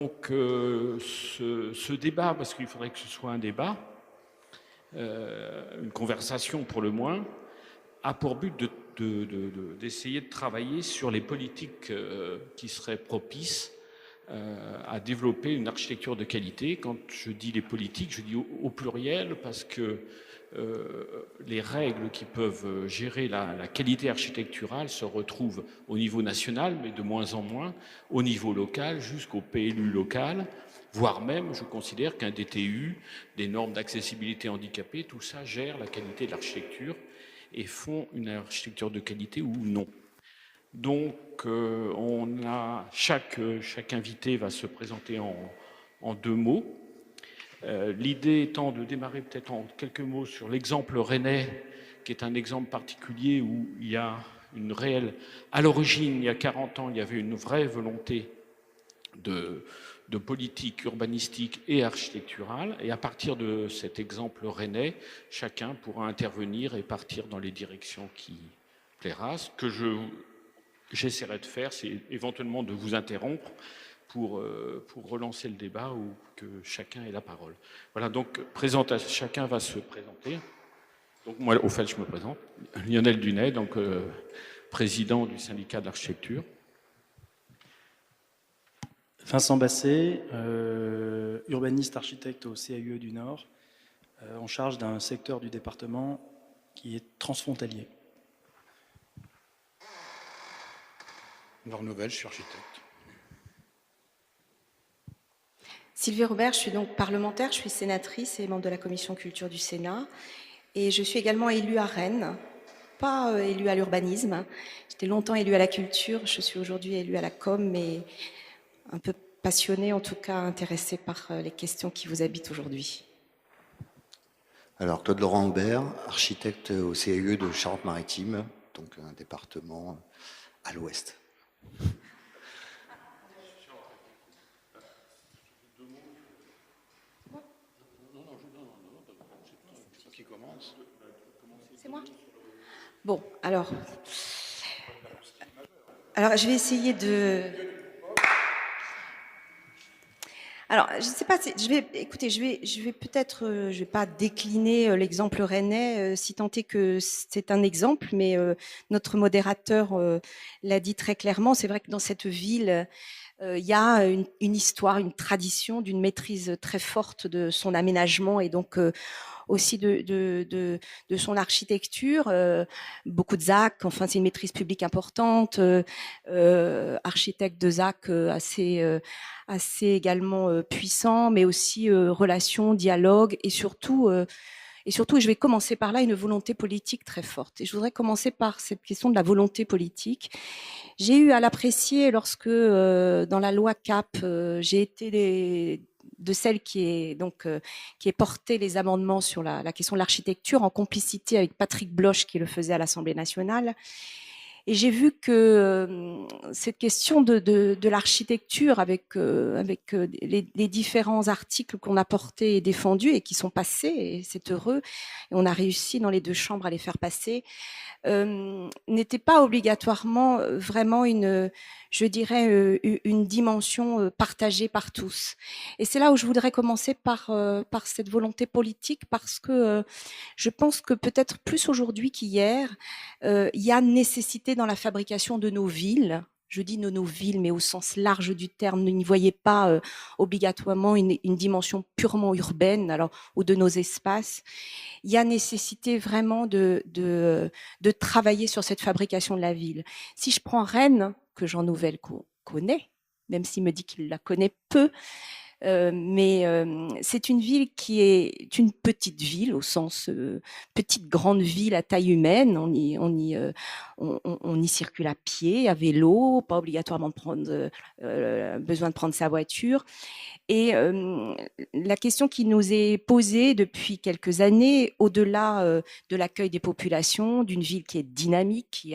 Donc ce débat, parce qu'il faudrait que ce soit un débat, une conversation pour le moins, a pour but d'essayer de travailler sur les politiques qui seraient propices à développer une architecture de qualité. Quand je dis les politiques, je dis au pluriel parce que les règles qui peuvent gérer la qualité architecturale se retrouvent au niveau national, mais de moins en moins au niveau local, jusqu'au PLU local, voire même, je considère qu'un DTU, des normes d'accessibilité handicapée, tout ça gère la qualité de l'architecture et font une architecture de qualité ou non. Donc, chaque invité va se présenter en 2 mots. L'idée étant de démarrer peut-être en quelques mots sur l'exemple rennais, qui est un exemple particulier où il y a une réelle... À l'origine, il y a 40 ans, il y avait une vraie volonté de politique urbanistique et architecturale. Et à partir de cet exemple rennais, chacun pourra intervenir et partir dans les directions qui plaira. Ce que j'essaierai de faire, c'est éventuellement de vous interrompre pour relancer le débat ou que chacun ait la parole. Voilà, donc chacun va se présenter. Donc moi, au fait, je me présente. Lionel Dunet, donc président du syndicat de l'architecture. Vincent Basset, urbaniste architecte au CAUE du Nord, en charge d'un secteur du département qui est transfrontalier. Laure Nouvelle, je suis architecte. Sylvie Robert, je suis donc parlementaire, je suis sénatrice et membre de la commission culture du Sénat. Et je suis également élue à Rennes, pas élue à l'urbanisme. J'étais longtemps élue à la culture, je suis aujourd'hui élue à la com, mais un peu passionnée, en tout cas intéressée par les questions qui vous habitent aujourd'hui. Alors, Claude Laurent Aubert, architecte au CAUE de Charente-Maritime, donc un département à l'ouest. C'est moi ? Bon, alors je vais essayer de... Alors, je ne sais pas, je vais peut-être, je vais pas décliner l'exemple rennais, si tant est que c'est un exemple, mais notre modérateur l'a dit très clairement. C'est vrai que dans cette ville, il y a une histoire, une tradition d'une maîtrise très forte de son aménagement et donc aussi de son architecture. Beaucoup de ZAC, enfin c'est une maîtrise publique importante, architecte de ZAC assez également puissant, mais aussi relations, dialogue et surtout, je vais commencer par là, une volonté politique très forte. Et je voudrais commencer par cette question de la volonté politique. J'ai eu à l'apprécier lorsque, dans la loi CAP, j'ai été de celle qui est porté les amendements sur la question de l'architecture en complicité avec Patrick Bloch qui le faisait à l'Assemblée nationale. Et j'ai vu que cette question de l'architecture avec les différents articles qu'on a portés et défendus et qui sont passés, et c'est heureux, et on a réussi dans les 2 chambres à les faire passer, n'était pas obligatoirement vraiment je dirais, une dimension partagée par tous. Et c'est là où je voudrais commencer par cette volonté politique, parce que je pense que peut-être plus aujourd'hui qu'hier, il y a nécessité dans la fabrication de nos villes. Je dis nos villes, mais au sens large du terme, ne n'y voyez pas obligatoirement une dimension purement urbaine, alors, ou de nos espaces. Il y a nécessité vraiment de travailler sur cette fabrication de la ville. Si je prends Rennes, que Jean Nouvel connaît, même s'il me dit qu'il la connaît peu, mais c'est une ville qui est une petite ville au sens petite grande ville à taille humaine. On y circule à pied, à vélo, pas obligatoirement besoin de prendre sa voiture. Et la question qui nous est posée depuis quelques années, au-delà de l'accueil des populations, d'une ville qui est dynamique, qui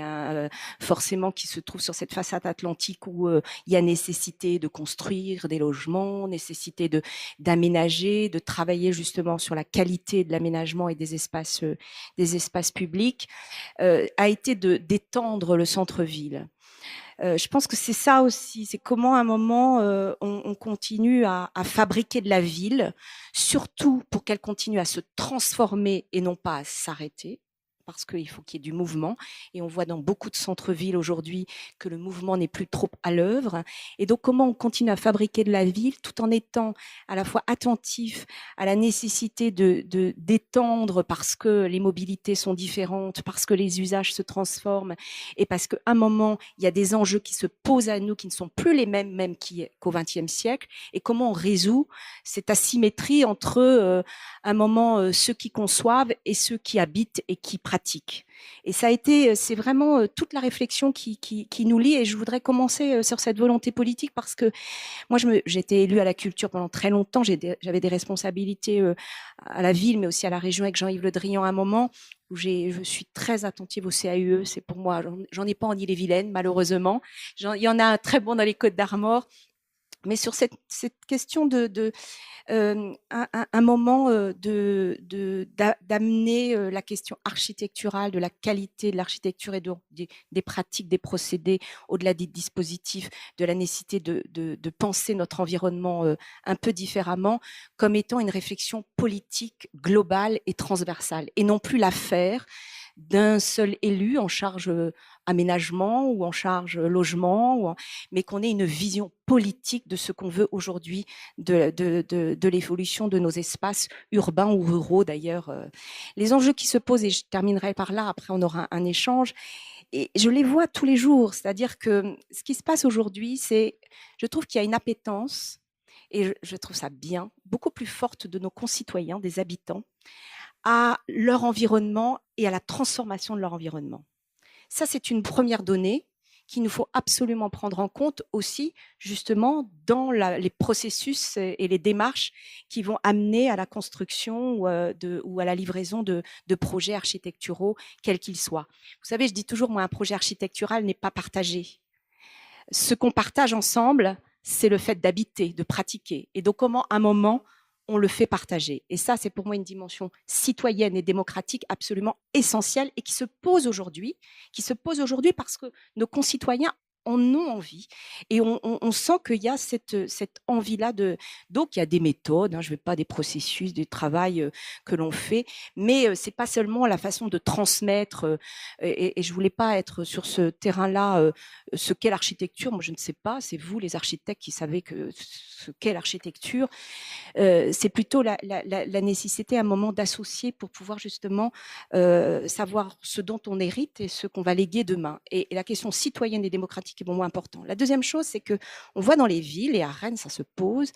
se trouve sur cette façade atlantique où il y a nécessité de construire des logements, nécessité d'aménager, de travailler justement sur la qualité de l'aménagement et des espaces publics, a été d'étendre le centre-ville. Je pense que c'est ça aussi, c'est comment à un moment on continue à fabriquer de la ville, surtout pour qu'elle continue à se transformer et non pas à s'arrêter, parce qu'il faut qu'il y ait du mouvement. Et on voit dans beaucoup de centres-villes aujourd'hui que le mouvement n'est plus trop à l'œuvre. Et donc, comment on continue à fabriquer de la ville tout en étant à la fois attentif à la nécessité d'étendre parce que les mobilités sont différentes, parce que les usages se transforment et parce qu'à un moment, il y a des enjeux qui se posent à nous qui ne sont plus les mêmes même qu'au XXe siècle. Et comment on résout cette asymétrie entre un moment ceux qui conçoivent et ceux qui habitent et qui pratiquent. Et ça a été, c'est vraiment toute la réflexion qui nous lie. Et je voudrais commencer sur cette volonté politique parce que moi, j'ai été élue à la culture pendant très longtemps. J'avais des responsabilités à la ville, mais aussi à la région avec Jean-Yves Le Drian à un moment où je suis très attentive au CAUE. C'est pour moi, j'en ai pas en Ille-et-Vilaine, malheureusement. Il y en a un très bon dans les Côtes d'Armor. Mais sur cette question un moment d'amener la question architecturale, de la qualité de l'architecture et des pratiques, des procédés, au-delà des dispositifs, de la nécessité de penser notre environnement un peu différemment, comme étant une réflexion politique globale et transversale, et non plus l'affaire d'un seul élu en charge aménagement ou en charge logement, mais qu'on ait une vision politique de ce qu'on veut aujourd'hui de l'évolution de nos espaces urbains ou ruraux d'ailleurs. Les enjeux qui se posent, et je terminerai par là, après on aura un échange, et je les vois tous les jours, c'est-à-dire que ce qui se passe aujourd'hui, c'est, je trouve qu'il y a une appétence, et je trouve ça bien, beaucoup plus forte de nos concitoyens, des habitants, à leur environnement et à la transformation de leur environnement. Ça, c'est une première donnée qu'il nous faut absolument prendre en compte aussi, justement, dans les processus et les démarches qui vont amener à la construction ou à la livraison de projets architecturaux, quels qu'ils soient. Vous savez, je dis toujours, moi, un projet architectural n'est pas partagé. Ce qu'on partage ensemble, c'est le fait d'habiter, de pratiquer. Et donc, comment, à un moment, on le fait partager. Et ça, c'est pour moi une dimension citoyenne et démocratique absolument essentielle et qui se pose aujourd'hui parce que nos concitoyens en ont envie. Et on sent qu'il y a cette envie-là donc il y a des méthodes, je ne vais pas des processus, des travail que l'on fait, mais c'est pas seulement la façon de transmettre. Et je voulais pas être sur ce terrain-là, ce qu'est l'architecture. Moi, je ne sais pas. C'est vous, les architectes, qui savez ce qu'est l'architecture. C'est plutôt la nécessité à un moment d'associer pour pouvoir justement savoir ce dont on hérite et ce qu'on va léguer demain. Et la question citoyenne et démocratique est moins important. La deuxième chose, c'est que on voit dans les villes, et à Rennes, ça se pose,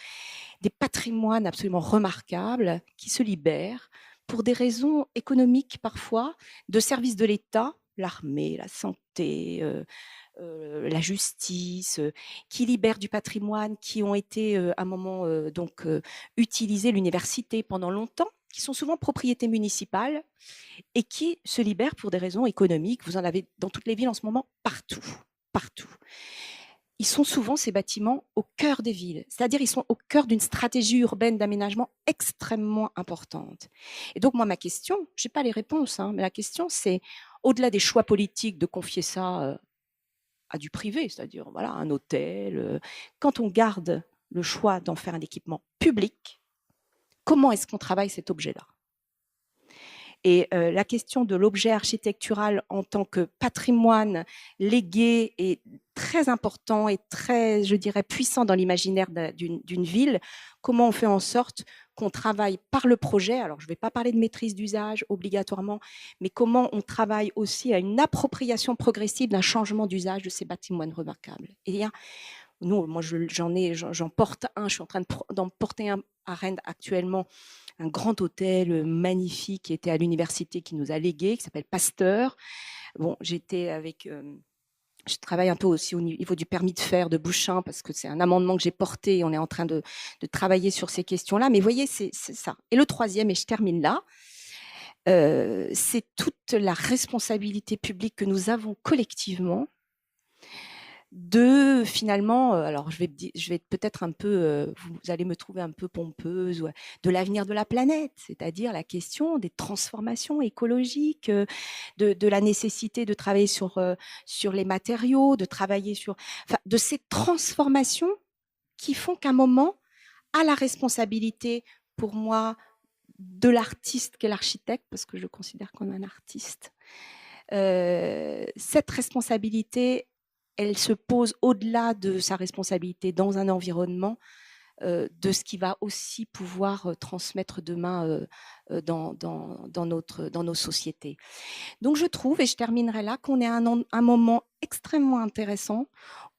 des patrimoines absolument remarquables qui se libèrent pour des raisons économiques parfois, de services de l'État, l'armée, la santé, la justice, qui libèrent du patrimoine, qui ont été à un moment utilisés, l'université pendant longtemps, qui sont souvent propriétés municipales et qui se libèrent pour des raisons économiques. Vous en avez dans toutes les villes en ce moment, partout. Ils sont souvent, ces bâtiments, au cœur des villes. C'est-à-dire, ils sont au cœur d'une stratégie urbaine d'aménagement extrêmement importante. Et donc, moi, ma question, je n'ai pas les réponses, mais la question, c'est, au-delà des choix politiques de confier ça à du privé, c'est-à-dire voilà, un hôtel, quand on garde le choix d'en faire un équipement public, comment est-ce qu'on travaille cet objet-là ? Et la question de l'objet architectural en tant que patrimoine légué est très important et très, je dirais, puissant dans l'imaginaire d'une ville. Comment on fait en sorte qu'on travaille par le projet, alors je ne vais pas parler de maîtrise d'usage obligatoirement, mais comment on travaille aussi à une appropriation progressive d'un changement d'usage de ces bâtiments remarquables. Et nous, moi j'en porte un, je suis en train d'en porter un à Rennes actuellement, un grand hôtel magnifique qui était à l'université qui nous a légué, qui s'appelle Pasteur. Bon, j'étais avec... je travaille un peu aussi au niveau du permis de faire de Bouchain parce que c'est un amendement que j'ai porté et on est en train de travailler sur ces questions-là. Mais vous voyez, c'est ça. Et le troisième, et je termine là, c'est toute la responsabilité publique que nous avons collectivement de finalement, alors je vais peut-être un peu, vous allez me trouver un peu pompeuse, de l'avenir de la planète, c'est-à-dire la question des transformations écologiques, de la nécessité de travailler sur les matériaux, de travailler de ces transformations qui font qu'à un moment, à la responsabilité, pour moi, de l'artiste qu'est l'architecte, parce que je considère qu'on est un artiste. Cette responsabilité, elle se pose au-delà de sa responsabilité dans un environnement, de ce qui va aussi pouvoir transmettre demain dans nos sociétés. Donc je trouve, et je terminerai là, qu'on est à un moment extrêmement intéressant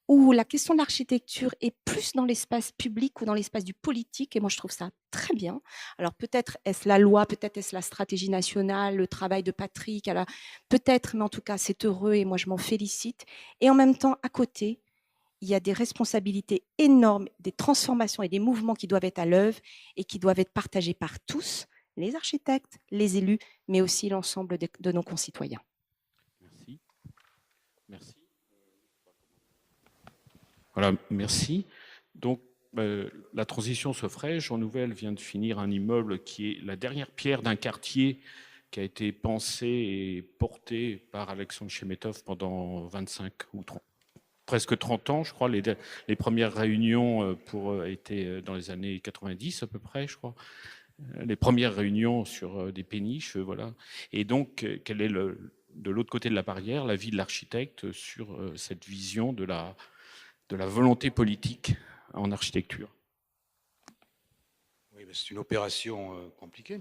où la question de l'architecture est plus dans l'espace public ou dans l'espace du politique, et moi je trouve ça très bien. Alors peut-être est-ce la loi, peut-être est-ce la stratégie nationale, le travail de Patrick, peut-être, mais en tout cas c'est heureux et moi je m'en félicite. Et en même temps, à côté, il y a des responsabilités énormes, des transformations et des mouvements qui doivent être à l'œuvre et qui doivent être partagés par tous, les architectes, les élus, mais aussi l'ensemble de nos concitoyens. Merci. Merci. Voilà, merci. Donc, la transition se ferait. Jean Nouvel vient de finir un immeuble qui est la dernière pierre d'un quartier qui a été pensé et porté par Alexandre Chemetov pendant 25 ou 30, presque 30 ans, je crois. Les premières réunions étaient dans les années 90 à peu près, je crois. Les premières réunions sur des péniches, voilà. Et donc, quel est de l'autre côté de la barrière, l'avis de l'architecte sur cette vision de la volonté politique en architecture? Oui, c'est une opération compliquée,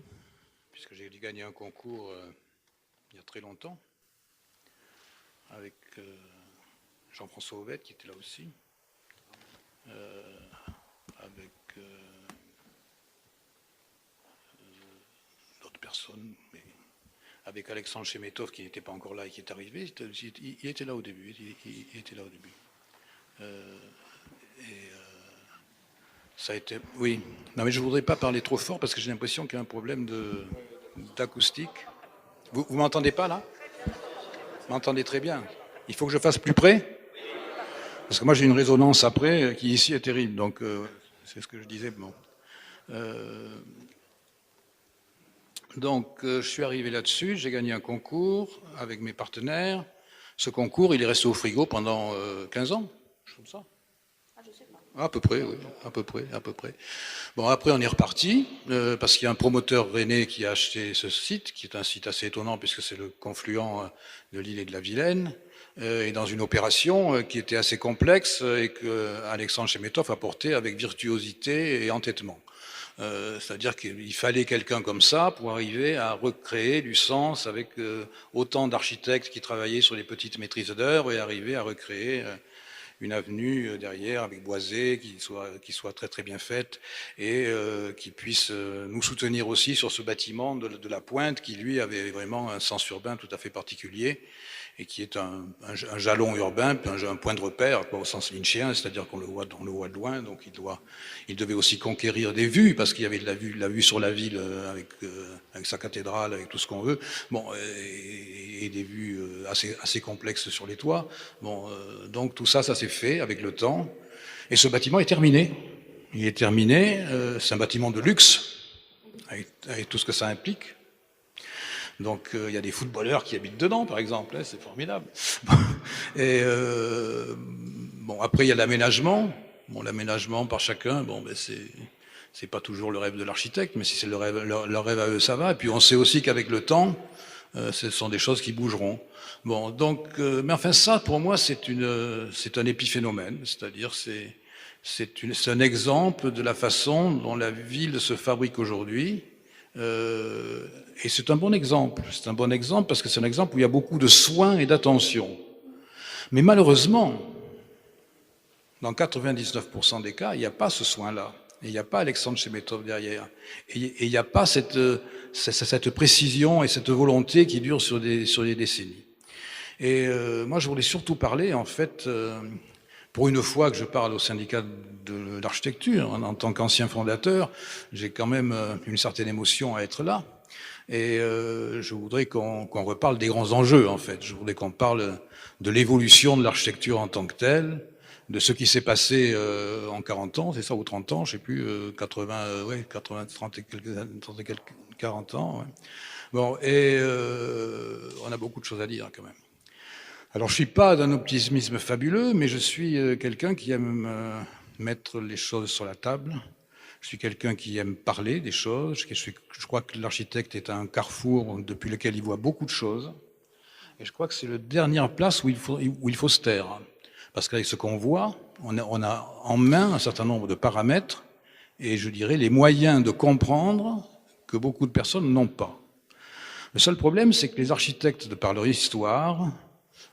puisque j'ai gagné un concours il y a très longtemps, avec Jean-François Auvette, qui était là aussi, avec d'autres personnes, mais avec Alexandre Chemetov, qui n'était pas encore là et qui est arrivé. Il était là au début. Il était là au début. Ça a été. Oui. Non, mais je ne voudrais pas parler trop fort parce que j'ai l'impression qu'il y a un problème d'acoustique. Vous m'entendez pas là? Vous m'entendez très bien. Il faut que je fasse plus près? Parce que moi j'ai une résonance après qui ici est terrible. Donc c'est ce que je disais. Bon. Donc je suis arrivé là-dessus, j'ai gagné un concours avec mes partenaires. Ce concours, il est resté au frigo pendant 15 ans. Comme ça. Ah, je sais pas. À peu près, oui, à peu près. Bon, après, on est reparti, parce qu'il y a un promoteur rennais qui a acheté ce site, qui est un site assez étonnant, puisque c'est le confluent de l'île et de la Vilaine, et dans une opération qui était assez complexe, et que Alexandre Chemetov a porté avec virtuosité et entêtement. C'est-à-dire qu'il fallait quelqu'un comme ça pour arriver à recréer du sens avec autant d'architectes qui travaillaient sur les petites maîtrises d'œuvre et arriver à recréer une avenue derrière avec boisée qui soit très très bien faite et qui puisse nous soutenir aussi sur ce bâtiment de la Pointe qui lui avait vraiment un sens urbain tout à fait particulier et qui est un jalon urbain, un point de repère quoi, au sens lynchien, c'est-à-dire qu'on le voit de loin, donc il devait aussi conquérir des vues parce qu'il y avait de la vue sur la ville avec sa cathédrale, avec tout ce qu'on veut, bon, et des vues assez complexes sur les toits. Bon, donc tout ça s'est fait avec le temps, et ce bâtiment est terminé. Il est terminé, c'est un bâtiment de luxe, avec tout ce que ça implique. Donc il y a des footballeurs qui habitent dedans, par exemple, hein, c'est formidable. Et bon, après il y a l'aménagement. Bon, l'aménagement par chacun, bon, ben c'est pas toujours le rêve de l'architecte, mais si c'est leur rêve à eux, ça va. Et puis on sait aussi qu'avec le temps, ce sont des choses qui bougeront. Bon, donc, mais enfin ça, pour moi, c'est un épiphénomène, c'est-à-dire c'est un exemple de la façon dont la ville se fabrique aujourd'hui. Et c'est un bon exemple. C'est un bon exemple parce que c'est un exemple où il y a beaucoup de soins et d'attention. Mais malheureusement, dans 99% des cas, il n'y a pas ce soin-là. Et il n'y a pas Alexandre Chemetov derrière. Et il n'y a pas cette précision et cette volonté qui dure sur des décennies. Et moi, je voulais surtout parler, en fait, pour une fois que je parle au syndicat de l'architecture, en tant qu'ancien fondateur, j'ai quand même une certaine émotion à être là. Et je voudrais qu'on reparle des grands enjeux, en fait. Je voudrais qu'on parle de l'évolution de l'architecture en tant que telle, de ce qui s'est passé en 40 ans, c'est ça, ou 30 ans, je sais plus, 80, 30 et quelques, 40 ans. Ouais. Bon, et on a beaucoup de choses à dire quand même. Alors, je suis pas d'un optimisme fabuleux, mais je suis quelqu'un qui aime mettre les choses sur la table. Je suis quelqu'un qui aime parler des choses. Je crois que l'architecte est un carrefour depuis lequel il voit beaucoup de choses. Et je crois que c'est la dernière place où il faut se taire. Parce qu'avec ce qu'on voit, on a en main un certain nombre de paramètres et je dirais les moyens de comprendre que beaucoup de personnes n'ont pas. Le seul problème, c'est que les architectes, de par leur histoire,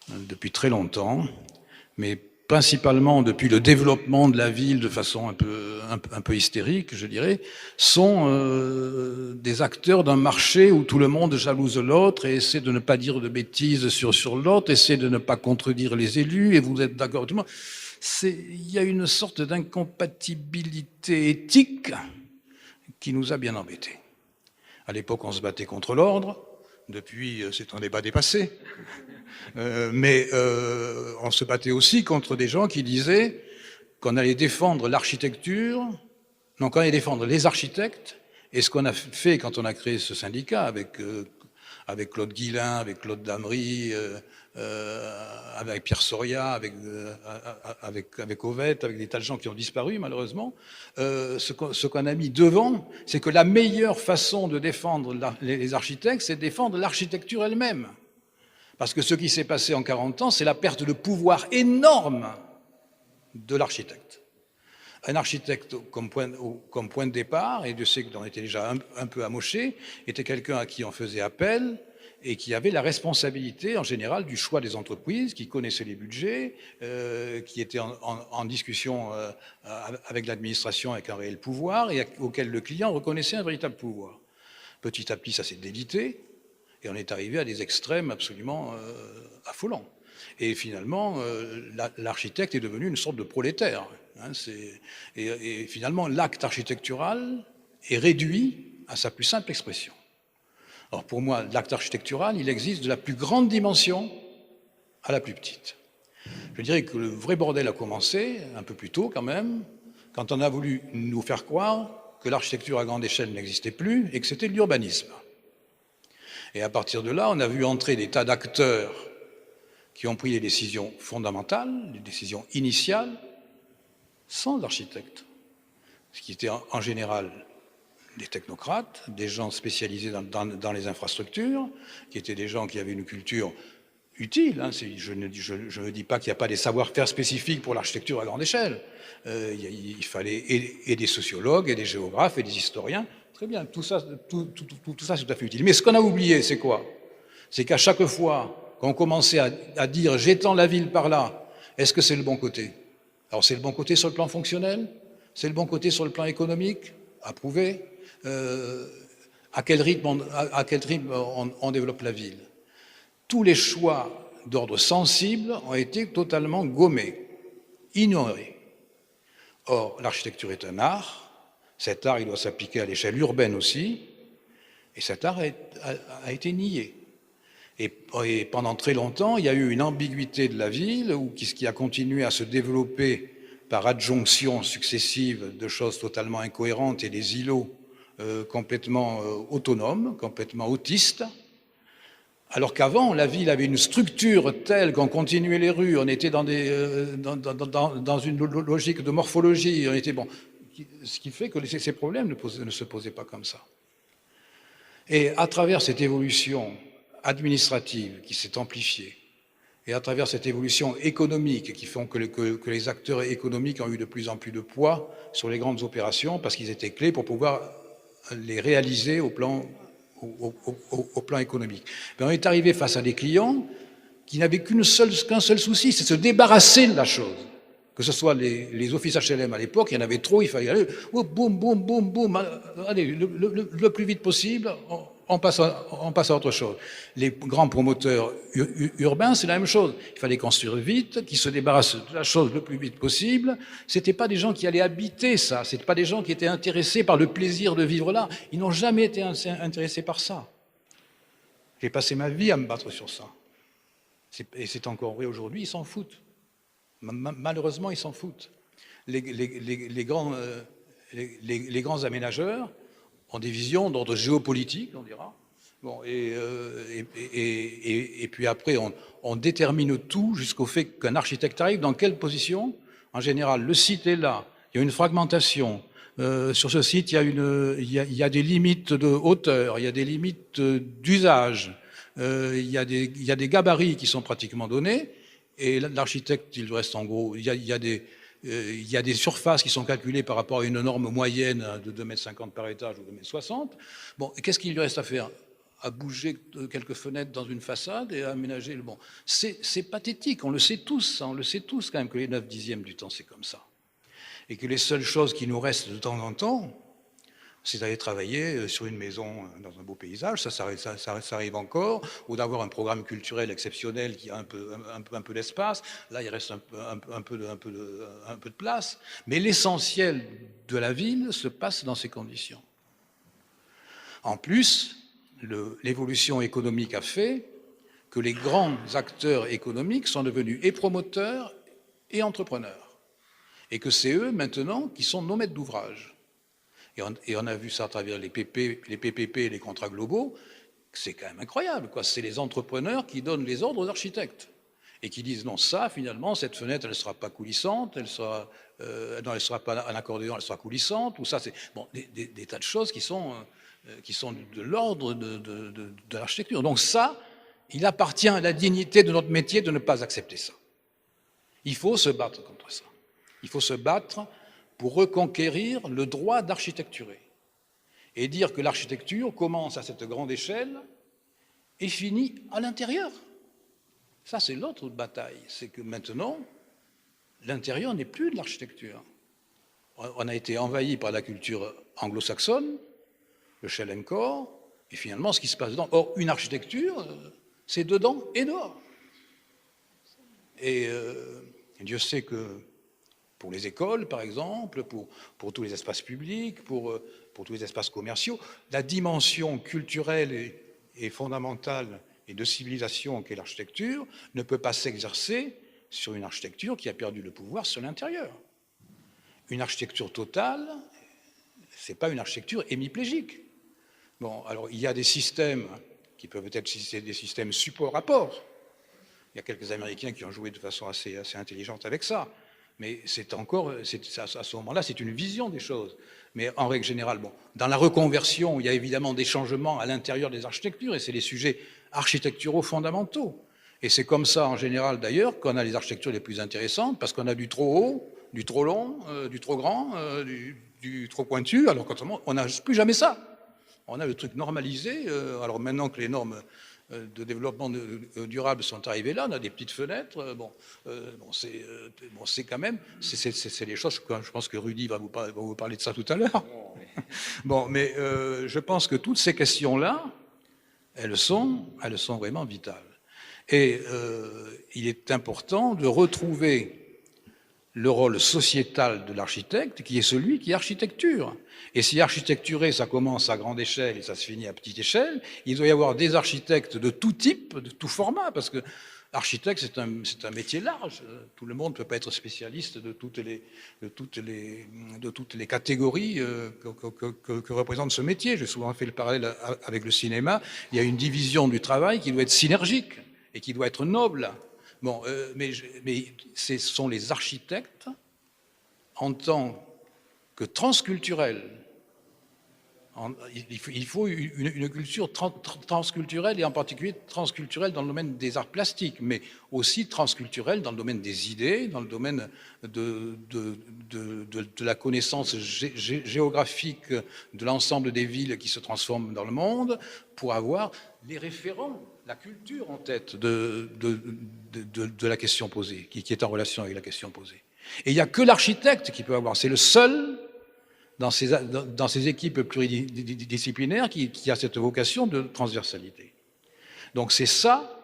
depuis très longtemps, mais principalement depuis le développement de la ville de façon un peu hystérique, je dirais, sont des acteurs d'un marché où tout le monde jalouse l'autre et essaie de ne pas dire de bêtises sur l'autre, essaie de ne pas contredire les élus, et vous êtes d'accord avec tout le monde. Il y a une sorte d'incompatibilité éthique qui nous a bien embêtés. À l'époque, on se battait contre l'ordre. Depuis, c'est un débat dépassé. Mais on se battait aussi contre des gens qui disaient qu'on allait défendre l'architecture, non, qu'on allait défendre les architectes, et ce qu'on a fait quand on a créé ce syndicat avec Claude Guillain, avec Claude Damery, avec Pierre Soria, avec Ovette, avec des tas de gens qui ont disparu malheureusement, ce qu'on a mis devant, c'est que la meilleure façon de défendre les architectes, c'est de défendre l'architecture elle-même. Parce que ce qui s'est passé en 40 ans, c'est la perte de pouvoir énorme de l'architecte. Un architecte, comme point de départ, et Dieu sait que l'on était déjà un peu amoché, était quelqu'un à qui on faisait appel et qui avait la responsabilité, en général, du choix des entreprises, qui connaissait les budgets, qui était en discussion avec l'administration avec un réel pouvoir et auquel le client reconnaissait un véritable pouvoir. Petit à petit, ça s'est délité. Et on est arrivé à des extrêmes absolument affolants. Et finalement, l'architecte est devenu une sorte de prolétaire. Hein, et finalement, l'acte architectural est réduit à sa plus simple expression. Alors pour moi, l'acte architectural, il existe de la plus grande dimension à la plus petite. Je dirais que le vrai bordel a commencé, un peu plus tôt quand même, quand on a voulu nous faire croire que l'architecture à grande échelle n'existait plus et que c'était de l'urbanisme. Et à partir de là, on a vu entrer des tas d'acteurs qui ont pris des décisions fondamentales, des décisions initiales, sans l'architecte. Ce qui était en général des technocrates, des gens spécialisés dans les infrastructures, qui étaient des gens qui avaient une culture utile. Hein. Je ne dis pas qu'il n'y a pas des savoir-faire spécifiques pour l'architecture à grande échelle. Il fallait et des sociologues, et des géographes, et des historiens. Très bien, tout ça c'est tout à fait utile. Mais ce qu'on a oublié, c'est quoi? C'est qu'à chaque fois qu'on commençait à dire « j'étends la ville par là », est-ce que c'est le bon côté? Alors c'est le bon côté sur le plan fonctionnel? C'est le bon côté sur le plan économique? Approuvé? À quel rythme on développe la ville? Tous les choix d'ordre sensible ont été totalement gommés, ignorés. Or, l'architecture est un art. Cet art, il doit s'appliquer à l'échelle urbaine aussi, et cet art a été nié. Et pendant très longtemps, il y a eu une ambiguïté de la ville, qui a continué à se développer par adjonction successive de choses totalement incohérentes et des îlots complètement autonomes, complètement autistes, alors qu'avant, la ville avait une structure telle qu'on continuait les rues, on était dans une logique de morphologie, on était bon. Ce qui fait que ces problèmes ne se posaient pas comme ça. Et à travers cette évolution administrative qui s'est amplifiée, et à travers cette évolution économique qui font que les acteurs économiques ont eu de plus en plus de poids sur les grandes opérations, parce qu'ils étaient clés pour pouvoir les réaliser au plan économique. Mais on est arrivé face à des clients qui n'avaient qu'un seul souci, c'est de se débarrasser de la chose. Que ce soit les offices HLM à l'époque, il y en avait trop, il fallait aller, oh, boum, boum, boum, boum, allez, le plus vite possible, on passe à autre chose. Les grands promoteurs urbains, c'est la même chose. Il fallait construire vite, qu'ils se débarrassent de la chose le plus vite possible. C'était pas des gens qui allaient habiter ça. C'était pas des gens qui étaient intéressés par le plaisir de vivre là. Ils n'ont jamais été intéressés par ça. J'ai passé ma vie à me battre sur ça. Et c'est encore vrai aujourd'hui, ils s'en foutent. Malheureusement, ils s'en foutent. Les grands aménageurs ont des visions d'ordre géopolitique, on dira. Bon, et puis après, on détermine tout jusqu'au fait qu'un architecte arrive dans quelle position. En général, le site est là, il y a une fragmentation. Sur ce site, il y a des limites de hauteur, il y a des limites d'usage, il y a des gabarits qui sont pratiquement donnés. Et l'architecte, il reste en gros, il y a des surfaces qui sont calculées par rapport à une norme moyenne de 2,50 m par étage ou 2,60 m. Bon, qu'est-ce qu'il lui reste à faire? À bouger quelques fenêtres dans une façade et à aménager le bon. C'est pathétique, on le sait tous quand même que les 9/10 du temps, c'est comme ça. Et que les seules choses qui nous restent de temps en temps, c'est d'aller travailler sur une maison dans un beau paysage, ça arrive encore, ou d'avoir un programme culturel exceptionnel qui a un peu d'espace. Là, il reste un peu de place. Mais l'essentiel de la ville se passe dans ces conditions. En plus, l'évolution économique a fait que les grands acteurs économiques sont devenus et promoteurs et entrepreneurs. Et que c'est eux, maintenant, qui sont nos maîtres d'ouvrage. Et on a vu ça à travers les PPP et les contrats globaux, c'est quand même incroyable, quoi. C'est les entrepreneurs qui donnent les ordres aux architectes et qui disent non, ça, finalement, cette fenêtre, elle ne sera pas coulissante, elle sera pas en accordéon, elle sera coulissante, ou ça, c'est bon, des tas de choses qui sont de l'ordre de l'architecture. Donc ça, il appartient à la dignité de notre métier de ne pas accepter ça. Il faut se battre contre ça. Il faut se battre pour reconquérir le droit d'architecturer et dire que l'architecture commence à cette grande échelle et finit à l'intérieur. Ça, c'est l'autre bataille. C'est que maintenant, l'intérieur n'est plus de l'architecture. On a été envahi par la culture anglo-saxonne, le shell and core, et finalement, ce qui se passe dedans. Or, une architecture, c'est dedans et dehors. Et Dieu sait que pour les écoles, par exemple, pour tous les espaces publics, pour tous les espaces commerciaux, la dimension culturelle et fondamentale et de civilisation qu'est l'architecture ne peut pas s'exercer sur une architecture qui a perdu le pouvoir sur l'intérieur. Une architecture totale, ce n'est pas une architecture hémiplégique. Bon, alors il y a des systèmes qui peuvent être des systèmes support-rapport. Il y a quelques Américains qui ont joué de façon assez intelligente avec ça. Mais c'est encore, à ce moment-là, c'est une vision des choses. Mais en règle générale, bon, dans la reconversion, il y a évidemment des changements à l'intérieur des architectures, et c'est les sujets architecturaux fondamentaux. Et c'est comme ça, en général, d'ailleurs, qu'on a les architectures les plus intéressantes, parce qu'on a du trop haut, du trop long, du trop grand, du trop pointu, alors qu'on n'a plus jamais ça. On a le truc normalisé. Alors maintenant que les normes de développement durable sont arrivées là, on a des petites fenêtres. C'est quand même, c'est les choses. Je pense que Rudy va vous parler de ça tout à l'heure. Bon, mais je pense que toutes ces questions-là, elles sont vraiment vitales. Et il est important de retrouver le rôle sociétal de l'architecte, qui est celui qui architecture. Et si architecturer, ça commence à grande échelle et ça se finit à petite échelle, il doit y avoir des architectes de tout type, de tout format, parce que architecte, c'est un métier large. Tout le monde ne peut pas être spécialiste de toutes les catégories que représente ce métier. J'ai souvent fait le parallèle avec le cinéma. Il y a une division du travail qui doit être synergique et qui doit être noble. Bon, mais ce sont les architectes en tant que transculturels. Il faut une culture transculturelle, et en particulier transculturelle dans le domaine des arts plastiques, mais aussi transculturelle dans le domaine des idées, dans le domaine de la connaissance géographique de l'ensemble des villes qui se transforment dans le monde, pour avoir les référents, la culture en tête de la question posée, qui est en relation avec la question posée. Et il n'y a que l'architecte qui peut avoir, c'est le seul dans ces équipes pluridisciplinaires qui a cette vocation de transversalité. Donc c'est ça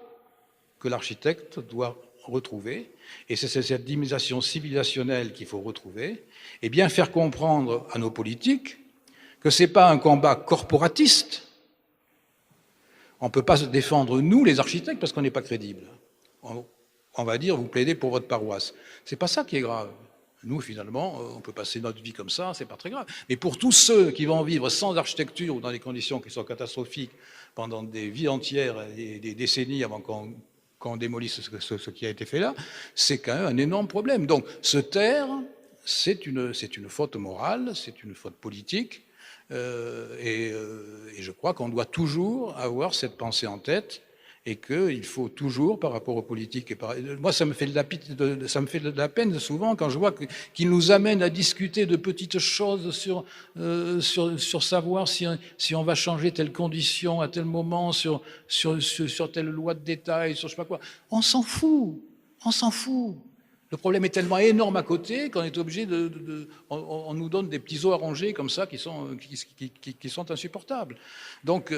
que l'architecte doit retrouver, et c'est cette dimension civilisationnelle qu'il faut retrouver, et bien faire comprendre à nos politiques que ce n'est pas un combat corporatiste. On ne peut pas se défendre, nous, les architectes, parce qu'on n'est pas crédibles. On va dire, vous plaidez pour votre paroisse. C'est pas ça qui est grave. Nous, finalement, on peut passer notre vie comme ça, c'est pas très grave. Mais pour tous ceux qui vont vivre sans architecture ou dans des conditions qui sont catastrophiques pendant des vies entières et des décennies avant qu'on démolisse ce qui a été fait là, c'est quand même un énorme problème. Donc, se taire, c'est une faute morale, c'est une faute politique, et je crois qu'on doit toujours avoir cette pensée en tête, et qu'il faut toujours, par rapport aux politiques, moi ça me fait de la peine souvent quand je vois qu'ils nous amènent à discuter de petites choses sur savoir si on va changer telle condition à tel moment, sur telle loi de détail, sur je sais pas quoi. On s'en fout. Le problème est tellement énorme à côté qu'on est obligé on nous donne des petits os à ronger comme ça qui sont insupportables. Donc,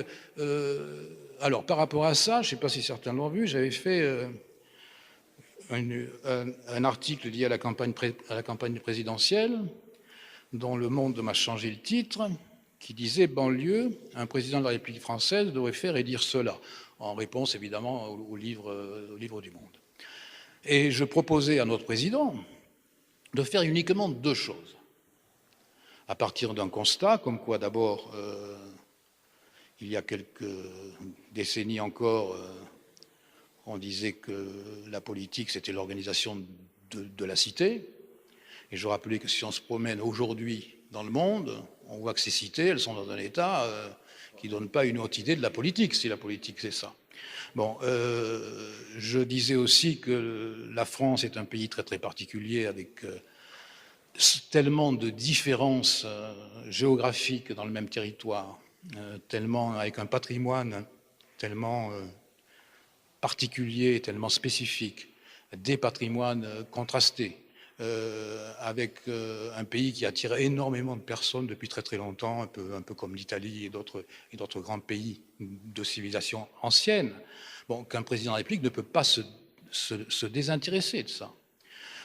alors par rapport à ça, je ne sais pas si certains l'ont vu, j'avais fait un article lié à la campagne présidentielle, dont Le Monde m'a changé le titre, qui disait « Banlieue, un président de la République française devrait faire et dire cela », en réponse évidemment au livre du Monde. Et je proposais à notre président de faire uniquement deux choses. À partir d'un constat, comme quoi d'abord, il y a quelques décennies encore, on disait que la politique c'était l'organisation de la cité. Et je rappelais que si on se promène aujourd'hui dans le monde, on voit que ces cités, elles sont dans un état qui ne donne pas une haute idée de la politique, si la politique c'est ça. Bon, je disais aussi que la France est un pays très très particulier avec tellement de différences géographiques dans le même territoire, tellement avec un patrimoine tellement particulier, tellement spécifique, des patrimoines contrastés, avec un pays qui attire énormément de personnes depuis très très longtemps, un peu comme l'Italie et d'autres grands pays de civilisation ancienne. Bon, qu'un président de la République ne peut pas se désintéresser de ça.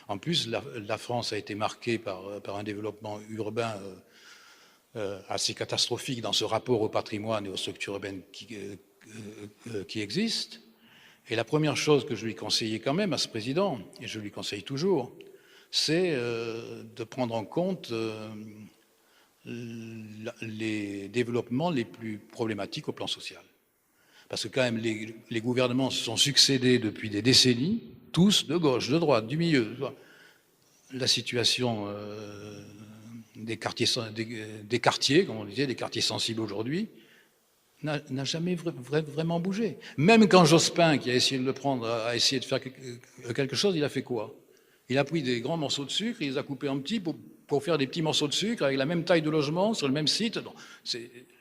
En plus, la France a été marquée par un développement urbain assez catastrophique dans ce rapport au patrimoine et aux structures urbaines qui existent. Et la première chose que je lui conseillais quand même à ce président, et je lui conseille toujours, c'est de prendre en compte les développements les plus problématiques au plan social. Parce que quand même, les gouvernements se sont succédés depuis des décennies, tous de gauche, de droite, du milieu. La situation des quartiers, comme on disait, des quartiers sensibles aujourd'hui, n'a jamais vraiment bougé. Même quand Jospin, qui a essayé de le prendre, a essayé de faire quelque chose, il a fait quoi? Il a pris des grands morceaux de sucre, il les a coupés en petits pour faire des petits morceaux de sucre avec la même taille de logement sur le même site. Non,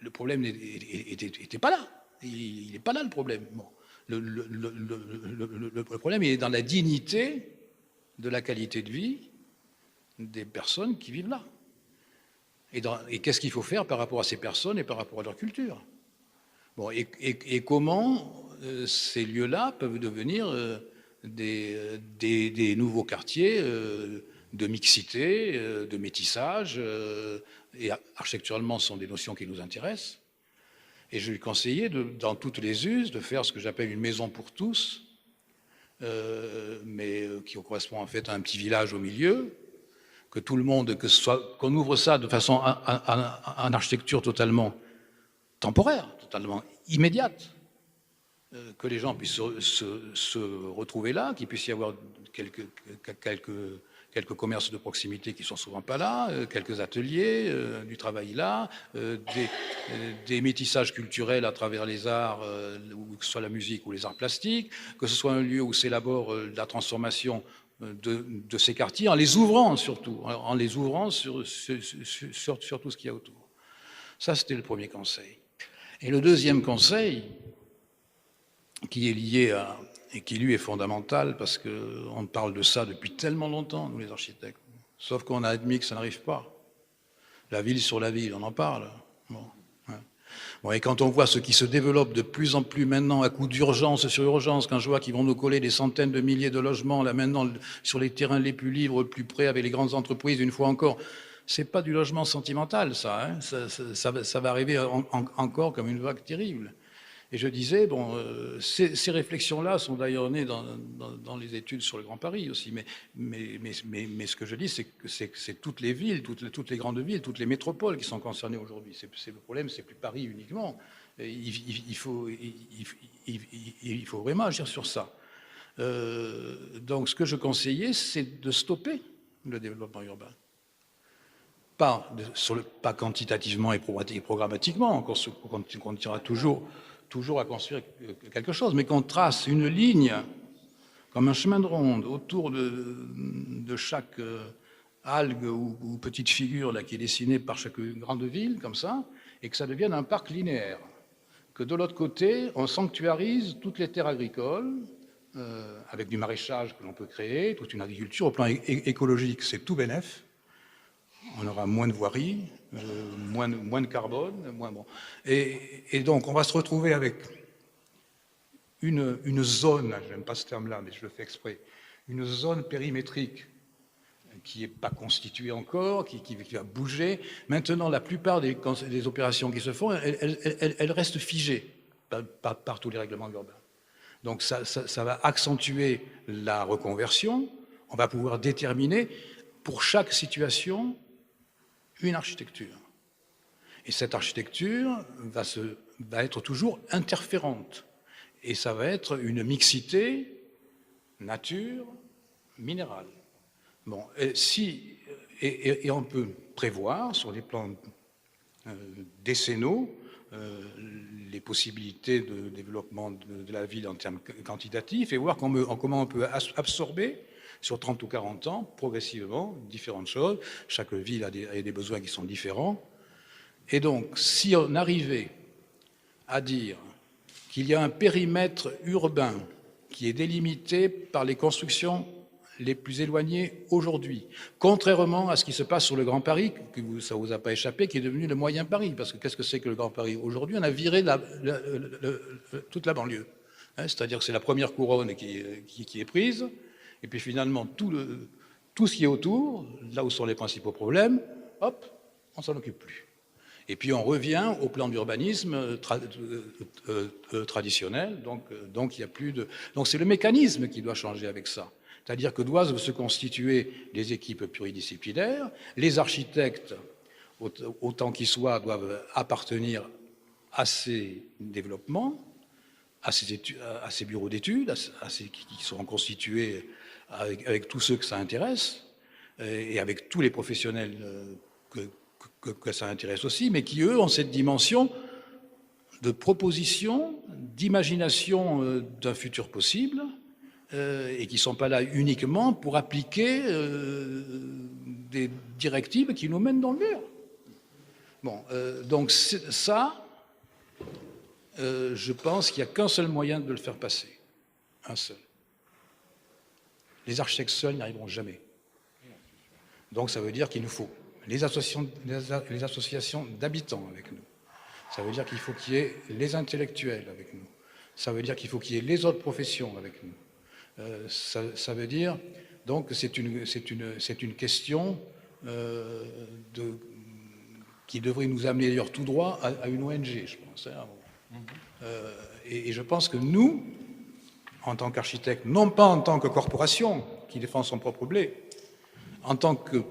le problème n'était pas là. Il n'est pas là le problème. Bon. Le problème il est dans la dignité de la qualité de vie des personnes qui vivent là. Et qu'est-ce qu'il faut faire par rapport à ces personnes et par rapport à leur culture? Bon, et comment ces lieux-là peuvent devenir des nouveaux quartiers de mixité, de métissage, et architecturalement, ce sont des notions qui nous intéressent. Et je lui conseillais, dans toutes les uses, de faire ce que j'appelle une maison pour tous, mais qui correspond en fait à un petit village au milieu, que tout le monde, qu'on ouvre ça de façon en architecture totalement temporaire, totalement immédiate, que les gens puissent se retrouver là, qu'il puisse y avoir quelques commerces de proximité qui sont souvent pas là, quelques ateliers, du travail là, des métissages culturels à travers les arts, que ce soit la musique ou les arts plastiques, que ce soit un lieu où s'élabore la transformation de ces quartiers, en les ouvrant surtout, en les ouvrant sur tout ce qu'il y a autour. Ça, c'était le premier conseil. Et le deuxième conseil, qui est lié et qui lui est fondamental, parce qu'on parle de ça depuis tellement longtemps, nous les architectes, sauf qu'on a admis que ça n'arrive pas. La ville sur la ville, on en parle. Bon, ouais. Bon, et quand on voit ce qui se développe de plus en plus maintenant à coup d'urgence sur urgence, quand je vois qu'ils vont nous coller des centaines de milliers de logements là maintenant sur les terrains les plus libres, plus près avec les grandes entreprises, une fois encore, c'est pas du logement sentimental, ça, hein. Ça va arriver encore comme une vague terrible. Et je disais, bon, ces réflexions-là sont d'ailleurs nées dans les études sur le Grand Paris aussi. Mais ce que je dis, c'est que c'est toutes les villes, toutes les grandes villes, toutes les métropoles qui sont concernées aujourd'hui. C'est le problème, c'est plus Paris uniquement. Il faut vraiment agir sur ça. Donc, ce que je conseillais, c'est de stopper le développement urbain. Pas quantitativement et programmatiquement, on continuera toujours à construire quelque chose, mais qu'on trace une ligne comme un chemin de ronde autour de chaque algue ou petite figure là, qui est dessinée par chaque grande ville, comme ça, et que ça devienne un parc linéaire. Que de l'autre côté, on sanctuarise toutes les terres agricoles, avec du maraîchage que l'on peut créer, toute une agriculture au plan écologique, c'est tout bénef. On aura moins de voirie, moins de carbone, bon. Et donc, on va se retrouver avec une zone, j'aime pas ce terme-là, mais je le fais exprès, une zone périmétrique qui n'est pas constituée encore, qui va bouger. Maintenant, la plupart des opérations qui se font, elles restent figées par tous les règlements urbains. Donc, ça va accentuer la reconversion. On va pouvoir déterminer pour chaque situation une architecture. Et cette architecture va être toujours interférente. Et ça va être une mixité nature, minérale. Bon, et on peut prévoir sur des plans décennaux les possibilités de développement de la ville en termes quantitatifs et voir comment on peut absorber sur 30 ou 40 ans, progressivement, différentes choses. Chaque ville a des besoins qui sont différents. Et donc, si on arrivait à dire qu'il y a un périmètre urbain qui est délimité par les constructions les plus éloignées aujourd'hui, contrairement à ce qui se passe sur le Grand Paris, que ça ne vous a pas échappé, qui est devenu le moyen Paris. Parce que qu'est-ce que c'est que le Grand Paris? Aujourd'hui, on a viré toute la banlieue. Hein, c'est-à-dire que c'est la première couronne qui est prise. Et puis finalement, tout ce qui est autour, là où sont les principaux problèmes, hop, on ne s'en occupe plus. Et puis on revient au plan d'urbanisme traditionnel, donc il y a plus de... Donc c'est le mécanisme qui doit changer avec ça. C'est-à-dire que doivent se constituer des équipes pluridisciplinaires, les architectes, autant qu'ils soient, doivent appartenir à ces développements, à ces bureaux d'études, qui seront constitués avec tous ceux que ça intéresse, et avec tous les professionnels que ça intéresse aussi, mais qui, eux, ont cette dimension de proposition, d'imagination d'un futur possible, et qui ne sont pas là uniquement pour appliquer des directives qui nous mènent dans le mur. Bon, donc ça, je pense qu'il n'y a qu'un seul moyen de le faire passer. Un seul. Les architectes seuls n'y arriveront jamais. Donc ça veut dire qu'il nous faut les associations d'habitants avec nous. Ça veut dire qu'il faut qu'il y ait les intellectuels avec nous. Ça veut dire qu'il faut qu'il y ait les autres professions avec nous. Ça veut dire donc que c'est une question qui devrait nous amener d'ailleurs tout droit à une ONG, je pense. Hein. Et je pense que nous, en tant qu'architectes, non pas en tant que corporation qui défend son propre blé, en tant que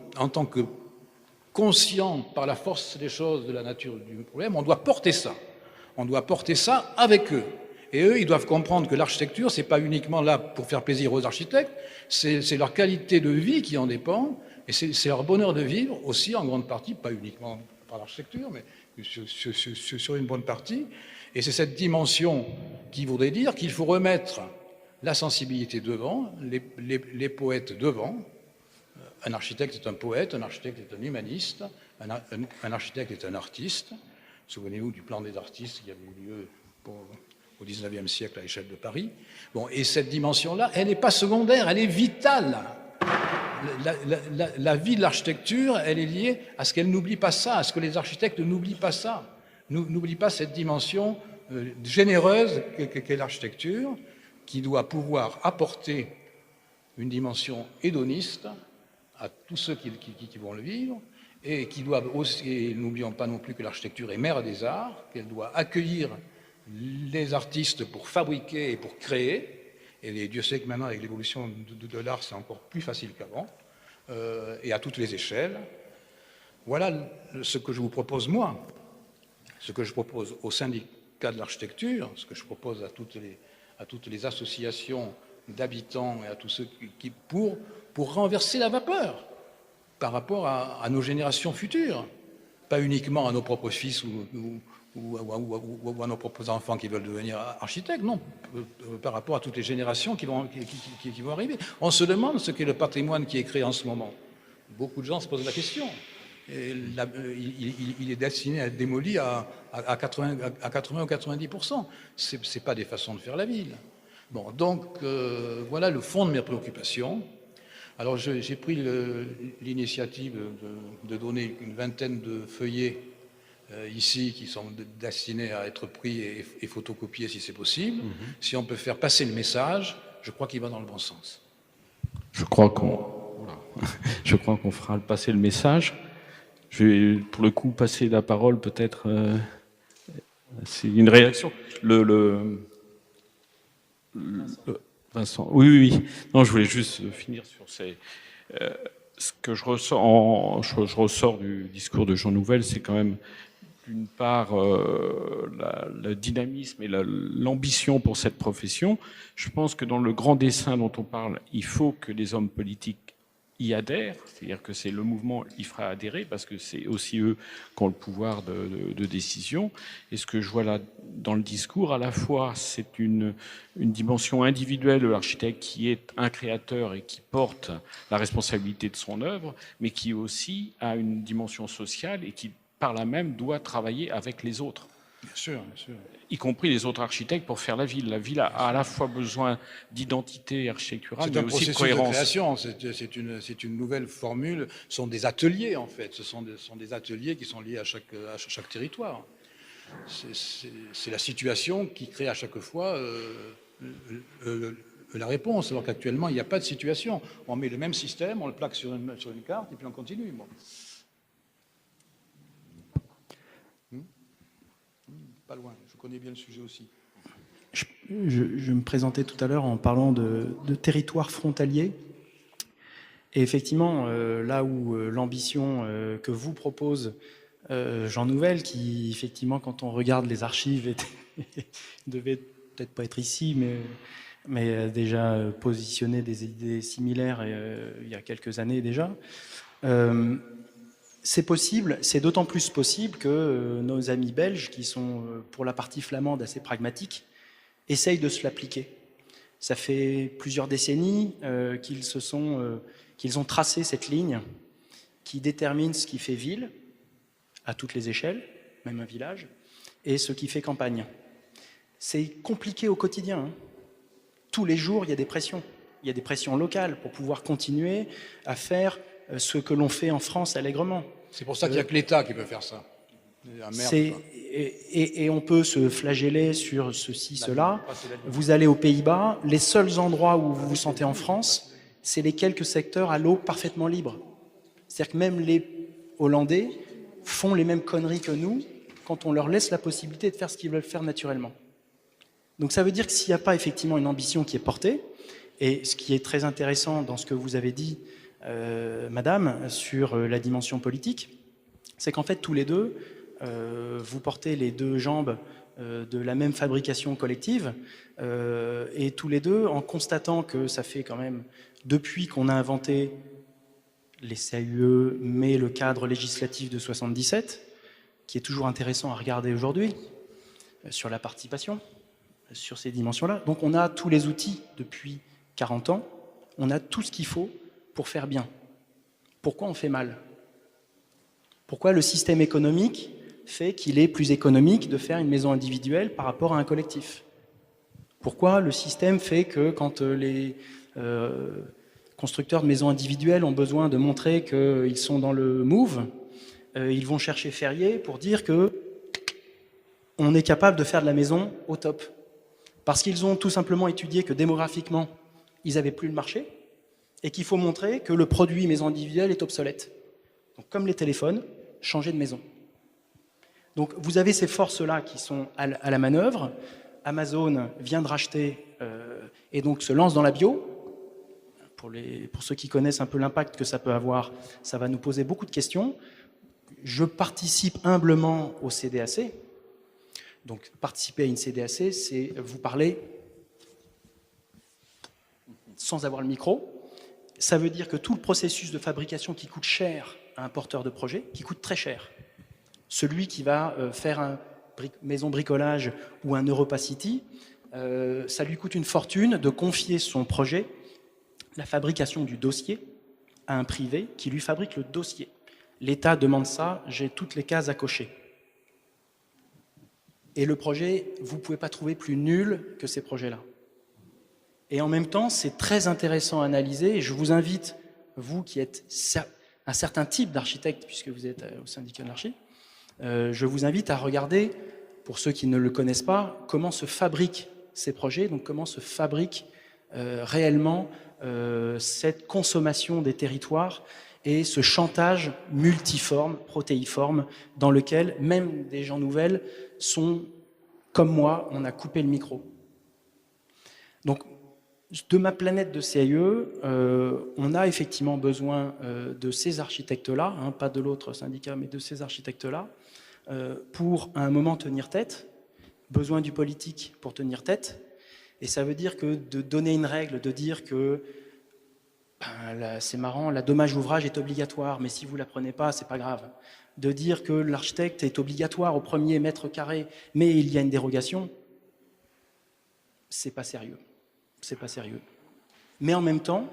conscient par la force des choses de la nature du problème, on doit porter ça. On doit porter ça avec eux. Et eux, ils doivent comprendre que l'architecture, c'est pas uniquement là pour faire plaisir aux architectes, c'est leur qualité de vie qui en dépend, et c'est leur bonheur de vivre aussi en grande partie, pas uniquement par l'architecture, mais sur une bonne partie. Et c'est cette dimension qui voudrait dire qu'il faut remettre la sensibilité devant, les poètes devant. Un architecte est un poète, un architecte est un humaniste, un architecte est un artiste. Souvenez-vous du plan des artistes qui avait eu lieu au XIXe siècle à l'échelle de Paris. Bon, et cette dimension-là, elle n'est pas secondaire, elle est vitale. la vie de l'architecture, elle est liée à ce qu'elle n'oublie pas ça, à ce que les architectes n'oublient pas ça, n'oublient pas cette dimension généreuse qu'est l'architecture, qui doit pouvoir apporter une dimension hédoniste à tous ceux qui vont le vivre, et qui doivent aussi, et n'oublions pas non plus que l'architecture est mère des arts, qu'elle doit accueillir les artistes pour fabriquer et pour créer, et Dieu sait que maintenant, avec l'évolution de l'art, c'est encore plus facile qu'avant, et à toutes les échelles. Voilà ce que je vous propose, moi, ce que je propose au syndicat de l'architecture, ce que je propose à toutes les associations d'habitants et à tous ceux pour renverser la vapeur par rapport à nos générations futures, pas uniquement à nos propres fils ou à nos propres enfants qui veulent devenir architectes, non, par rapport à toutes les générations qui vont arriver. On se demande ce qu'est le patrimoine qui est créé en ce moment. Beaucoup de gens se posent la question. Et il est destiné à être démoli à 80 ou 90%. Ce n'est pas des façons de faire la ville. Bon, donc, voilà le fond de mes préoccupations. Alors, j'ai pris l'initiative de donner une vingtaine de feuillets ici qui sont destinés à être pris et photocopiés si c'est possible. Si on peut faire passer le message, je crois qu'il va dans le bon sens. Je crois qu'on fera passer le message. Je vais, pour le coup, passer la parole peut-être. C'est une réaction. Vincent. Oui. Non, je voulais juste finir sur ce que je ressors du discours de Jean Nouvel, c'est quand même d'une part le dynamisme et l'ambition pour cette profession. Je pense que dans le grand dessin dont on parle, il faut que les hommes politiques y adhèrent, c'est-à-dire que c'est le mouvement y fera adhérer, parce que c'est aussi eux qui ont le pouvoir de décision. Et ce que je vois là dans le discours, à la fois c'est une dimension individuelle de l'architecte qui est un créateur et qui porte la responsabilité de son œuvre, mais qui aussi a une dimension sociale et qui par là même doit travailler avec les autres. Bien sûr, bien sûr. Y compris les autres architectes pour faire la ville. La ville a à la fois besoin d'identité architecturale, mais aussi de cohérence. C'est un processus de création, c'est une nouvelle formule. Ce sont des ateliers, en fait. Ce sont des ateliers qui sont liés à chaque territoire. C'est la situation qui crée à chaque fois la réponse, alors qu'actuellement, il n'y a pas de situation. On met le même système, on le plaque sur une carte, et puis on continue. Bon. Pas loin, je connais bien le sujet aussi. Je me présentais tout à l'heure en parlant de territoire frontalier. Et effectivement, là où l'ambition que vous propose Jean Nouvel, qui effectivement, quand on regarde les archives, devait peut-être pas être ici, mais déjà positionné des idées similaires il y a quelques années déjà. C'est possible, c'est d'autant plus possible que nos amis belges, qui sont pour la partie flamande assez pragmatiques, essayent de se l'appliquer. Ça fait plusieurs décennies qu'ils ont tracé cette ligne qui détermine ce qui fait ville, à toutes les échelles, même un village, et ce qui fait campagne. C'est compliqué au quotidien. Tous les jours, il y a des pressions. Il y a des pressions locales pour pouvoir continuer à faire ce que l'on fait en France allègrement. C'est pour ça qu'il n'y a que l'État qui peut faire ça. Et on peut se flageller sur ceci, cela. Vous allez aux Pays-Bas, les seuls endroits où vous vous sentez en France, c'est les quelques secteurs à l'eau parfaitement libre. C'est-à-dire que même les Hollandais font les mêmes conneries que nous quand on leur laisse la possibilité de faire ce qu'ils veulent faire naturellement. Donc ça veut dire que s'il n'y a pas effectivement une ambition qui est portée, et ce qui est très intéressant dans ce que vous avez dit, Madame, sur la dimension politique, c'est qu'en fait, tous les deux, vous portez les deux jambes de la même fabrication collective, et tous les deux, en constatant que ça fait quand même, depuis qu'on a inventé les CAUE, mais le cadre législatif de 77, qui est toujours intéressant à regarder aujourd'hui, sur la participation, sur ces dimensions-là. Donc on a tous les outils depuis 40 ans, on a tout ce qu'il faut pour faire bien. Pourquoi on fait mal? Pourquoi le système économique fait qu'il est plus économique de faire une maison individuelle par rapport à un collectif? Pourquoi le système fait que quand constructeurs de maisons individuelles ont besoin de montrer qu'ils sont dans le move. Ils vont chercher Ferrier pour dire que on est capable de faire de la maison au top. Parce qu'ils ont tout simplement étudié que démographiquement, ils n'avaient plus le marché et qu'il faut montrer que le produit maison individuelle est obsolète. Donc, comme les téléphones, changer de maison. Donc vous avez ces forces-là qui sont à la manœuvre. Amazon vient de racheter et donc se lance dans la bio. Pour ceux qui connaissent un peu l'impact que ça peut avoir, ça va nous poser beaucoup de questions. Je participe humblement au CDAC. Donc participer à une CDAC, c'est vous parler sans avoir le micro. Ça veut dire que tout le processus de fabrication qui coûte cher à un porteur de projet, qui coûte très cher, celui qui va faire un maison bricolage ou un Europacity, ça lui coûte une fortune de confier son projet, la fabrication du dossier, à un privé qui lui fabrique le dossier. L'État demande ça, j'ai toutes les cases à cocher. Et le projet, vous ne pouvez pas trouver plus nul que ces projets-là. Et en même temps, c'est très intéressant à analyser, et je vous invite, vous qui êtes un certain type d'architecte, puisque vous êtes au syndicat de l'archi, je vous invite à regarder, pour ceux qui ne le connaissent pas, comment se fabriquent ces projets, donc comment se fabrique réellement cette consommation des territoires et ce chantage multiforme, protéiforme, dans lequel même des gens nouvelles sont, comme moi, on a coupé le micro. Donc, de ma planète de CIE, on a effectivement besoin de ces architectes-là, hein, pas de l'autre syndicat, mais de ces architectes-là, pour à un moment tenir tête, besoin du politique pour tenir tête, et ça veut dire que de donner une règle, de dire que c'est marrant, la dommage ouvrage est obligatoire, mais si vous ne la prenez pas, c'est pas grave. De dire que l'architecte est obligatoire au premier mètre carré, mais il y a une dérogation, c'est pas sérieux. C'est pas sérieux. Mais en même temps,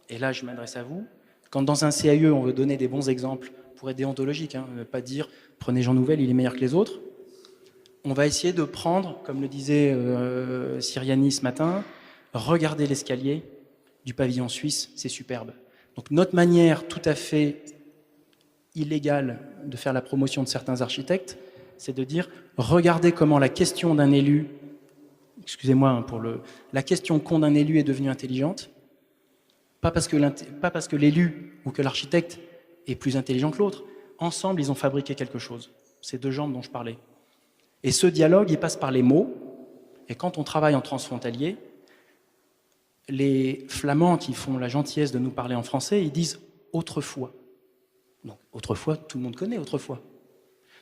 et là je m'adresse à vous, quand dans un CAE on veut donner des bons exemples pour être déontologique, hein, ne pas dire prenez Jean Nouvel, il est meilleur que les autres, on va essayer de prendre, comme le disait Siriani ce matin, regardez l'escalier du pavillon suisse, c'est superbe. Donc notre manière tout à fait illégale de faire la promotion de certains architectes, c'est de dire regardez comment la question d'un élu, excusez-moi pour la question con d'un élu est devenue intelligente, pas parce que l'élu ou que l'architecte est plus intelligent que l'autre, ensemble ils ont fabriqué quelque chose, ces deux jambes dont je parlais. Et ce dialogue, il passe par les mots, et quand on travaille en transfrontalier, les Flamands qui font la gentillesse de nous parler en français, ils disent « autrefois ». Donc autrefois, tout le monde connaît autrefois.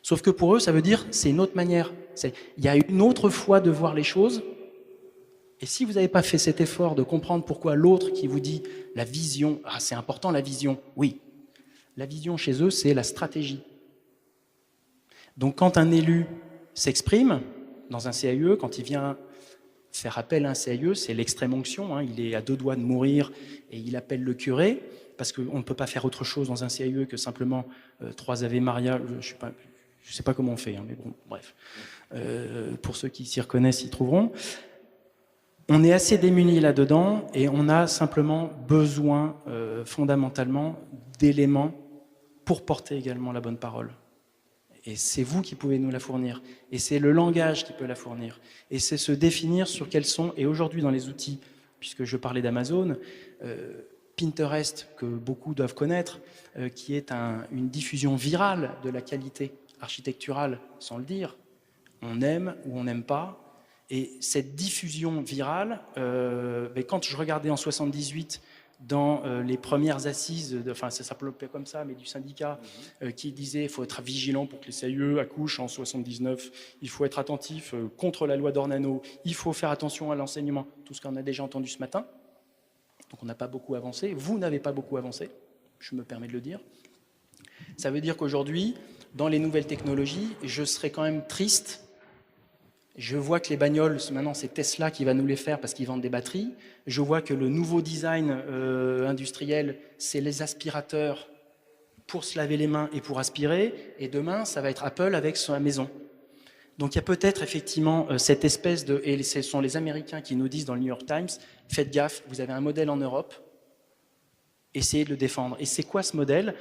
Sauf que pour eux, ça veut dire c'est une autre manière. Il y a une autre fois de voir les choses, et si vous n'avez pas fait cet effort de comprendre pourquoi l'autre qui vous dit la vision, ah c'est important la vision, oui. La vision chez eux, c'est la stratégie. Donc quand un élu s'exprime dans un CAE, quand il vient faire appel à un CAE, c'est l'extrême onction, hein, il est à 2 doigts de mourir et il appelle le curé, parce qu'on ne peut pas faire autre chose dans un CAE que simplement 3 Ave Maria, je ne sais pas comment on fait, hein, mais bon, bref. Pour ceux qui s'y reconnaissent, ils trouveront. On est assez démunis là-dedans et on a simplement besoin fondamentalement d'éléments pour porter également la bonne parole. Et c'est vous qui pouvez nous la fournir. Et c'est le langage qui peut la fournir. Et c'est se définir sur quels sont, et aujourd'hui dans les outils, puisque je parlais d'Amazon, Pinterest, que beaucoup doivent connaître, qui est une diffusion virale de la qualité architecturale, sans le dire. On aime ou on n'aime pas. Et cette diffusion virale, quand je regardais en 78 dans les premières assises, enfin ça s'appelait comme ça, mais du syndicat, qui disait il faut être vigilant pour que les CIE accouchent en 79, il faut être attentif contre la loi d'Ornano, il faut faire attention à l'enseignement, tout ce qu'on a déjà entendu ce matin. Donc on n'a pas beaucoup avancé, vous n'avez pas beaucoup avancé, je me permets de le dire. Ça veut dire qu'aujourd'hui, dans les nouvelles technologies, je serais quand même triste. Je vois que les bagnoles, maintenant c'est Tesla qui va nous les faire parce qu'ils vendent des batteries. Je vois que le nouveau design industriel, c'est les aspirateurs pour se laver les mains et pour aspirer. Et demain, ça va être Apple avec sa maison. Donc il y a peut-être effectivement cette espèce de... Et ce sont les Américains qui nous disent dans le New York Times, faites gaffe, vous avez un modèle en Europe, essayer de le défendre. Et c'est quoi ce modèle?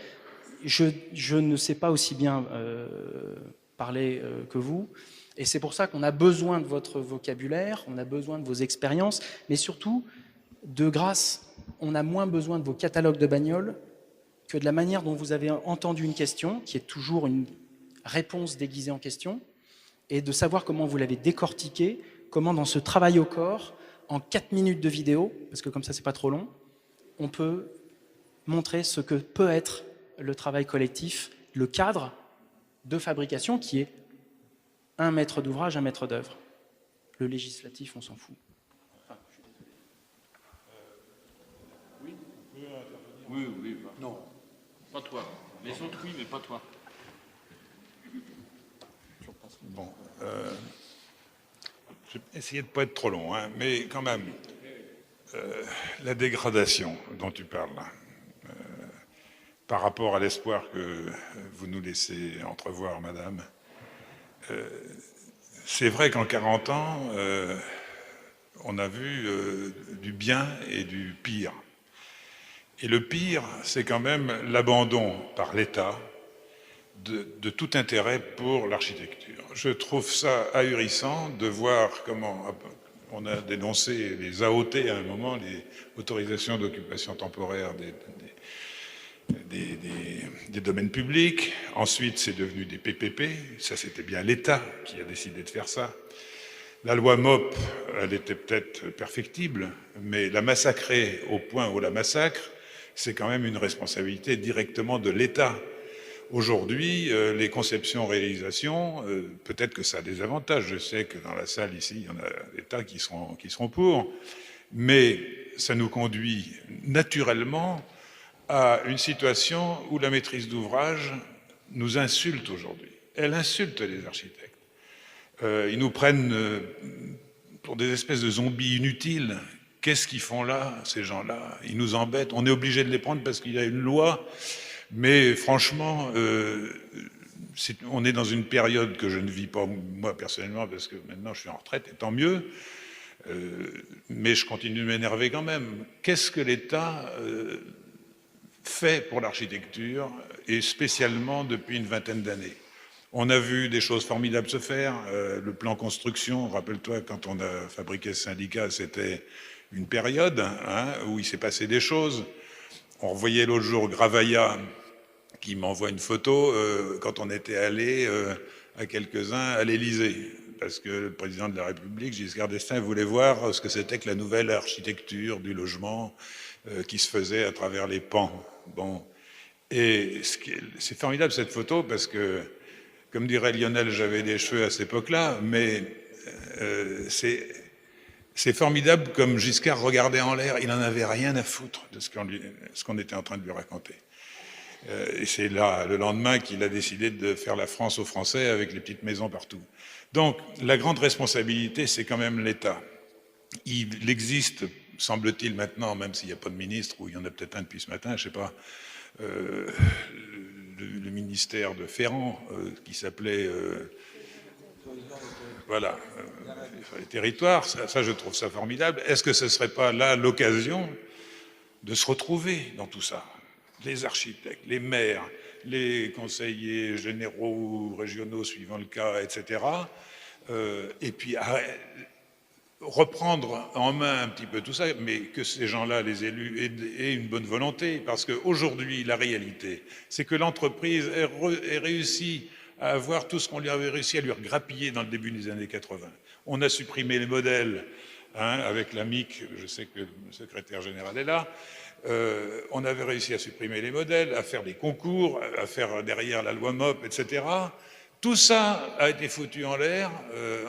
Je ne sais pas aussi bien parler que vous, et c'est pour ça qu'on a besoin de votre vocabulaire, on a besoin de vos expériences, mais surtout, de grâce, on a moins besoin de vos catalogues de bagnoles que de la manière dont vous avez entendu une question, qui est toujours une réponse déguisée en question, et de savoir comment vous l'avez décortiquée, comment dans ce travail au corps, en 4 minutes de vidéo, parce que comme ça c'est pas trop long, on peut montrer ce que peut être le travail collectif, le cadre de fabrication qui est un maître d'ouvrage, un maître d'œuvre. Le législatif, on s'en fout. Oui, non. Pas toi. Les autres, oui, mais pas toi. Bon, je vais essayer de ne pas être trop long, hein, mais quand même, la dégradation dont tu parles, par rapport à l'espoir que vous nous laissez entrevoir, madame, c'est vrai qu'en 40 ans, on a vu du bien et du pire. Et le pire, c'est quand même l'abandon par l'État de tout intérêt pour l'architecture. Je trouve ça ahurissant de voir comment on a dénoncé les AOT à un moment, les autorisations d'occupation temporaire des domaines publics. Ensuite, c'est devenu des PPP. Ça, c'était bien l'État qui a décidé de faire ça. La loi MOP, elle était peut-être perfectible, mais la massacrer au point où la massacre, c'est quand même une responsabilité directement de l'État. Aujourd'hui, les conceptions-réalisations, peut-être que ça a des avantages. Je sais que dans la salle ici, il y en a des tas qui seront pour, mais ça nous conduit naturellement à une situation où la maîtrise d'ouvrage nous insulte aujourd'hui. Elle insulte les architectes. Ils nous prennent pour des espèces de zombies inutiles. Qu'est-ce qu'ils font là, ces gens-là? Ils nous embêtent. On est obligé de les prendre parce qu'il y a une loi. Mais franchement, on est dans une période que je ne vis pas moi personnellement parce que maintenant je suis en retraite et tant mieux. Mais je continue de m'énerver quand même. Qu'est-ce que l'État fait pour l'architecture et spécialement depuis une vingtaine d'années? On a vu des choses formidables se faire. Le plan construction, rappelle-toi, quand on a fabriqué ce syndicat, c'était une période où il s'est passé des choses. On revoyait l'autre jour Gravailla qui m'envoie une photo quand on était allé à quelques-uns à l'Élysée, parce que le président de la République, Giscard d'Estaing, voulait voir ce que c'était que la nouvelle architecture du logement qui se faisait à travers les pans. Bon. Et c'est formidable cette photo parce que, comme dirait Lionel, j'avais des cheveux à cette époque-là, mais c'est formidable comme Giscard regardait en l'air, il n'en avait rien à foutre de ce qu'on était en train de lui raconter. Et c'est là, le lendemain, qu'il a décidé de faire la France aux Français avec les petites maisons partout. Donc, la grande responsabilité, c'est quand même l'État. Il existe, semble-t-il maintenant, même s'il n'y a pas de ministre, ou il y en a peut-être un depuis ce matin, je ne sais pas, le ministère de Ferrand, qui s'appelait... voilà, les territoires, ça je trouve ça formidable. Est-ce que ce ne serait pas là l'occasion de se retrouver dans tout ça? Les architectes, les maires, les conseillers généraux ou régionaux suivant le cas, etc. Et puis reprendre en main un petit peu tout ça, mais que ces gens-là, les élus, aient une bonne volonté. Parce qu'aujourd'hui, la réalité, c'est que l'entreprise ait réussi à avoir tout ce qu'on lui avait réussi à lui grappiller dans le début des années 80. On a supprimé les modèles, avec l'AMIC, je sais que le secrétaire général est là, on avait réussi à supprimer les modèles, à faire des concours, à faire derrière la loi MOP, etc. Tout ça a été foutu en l'air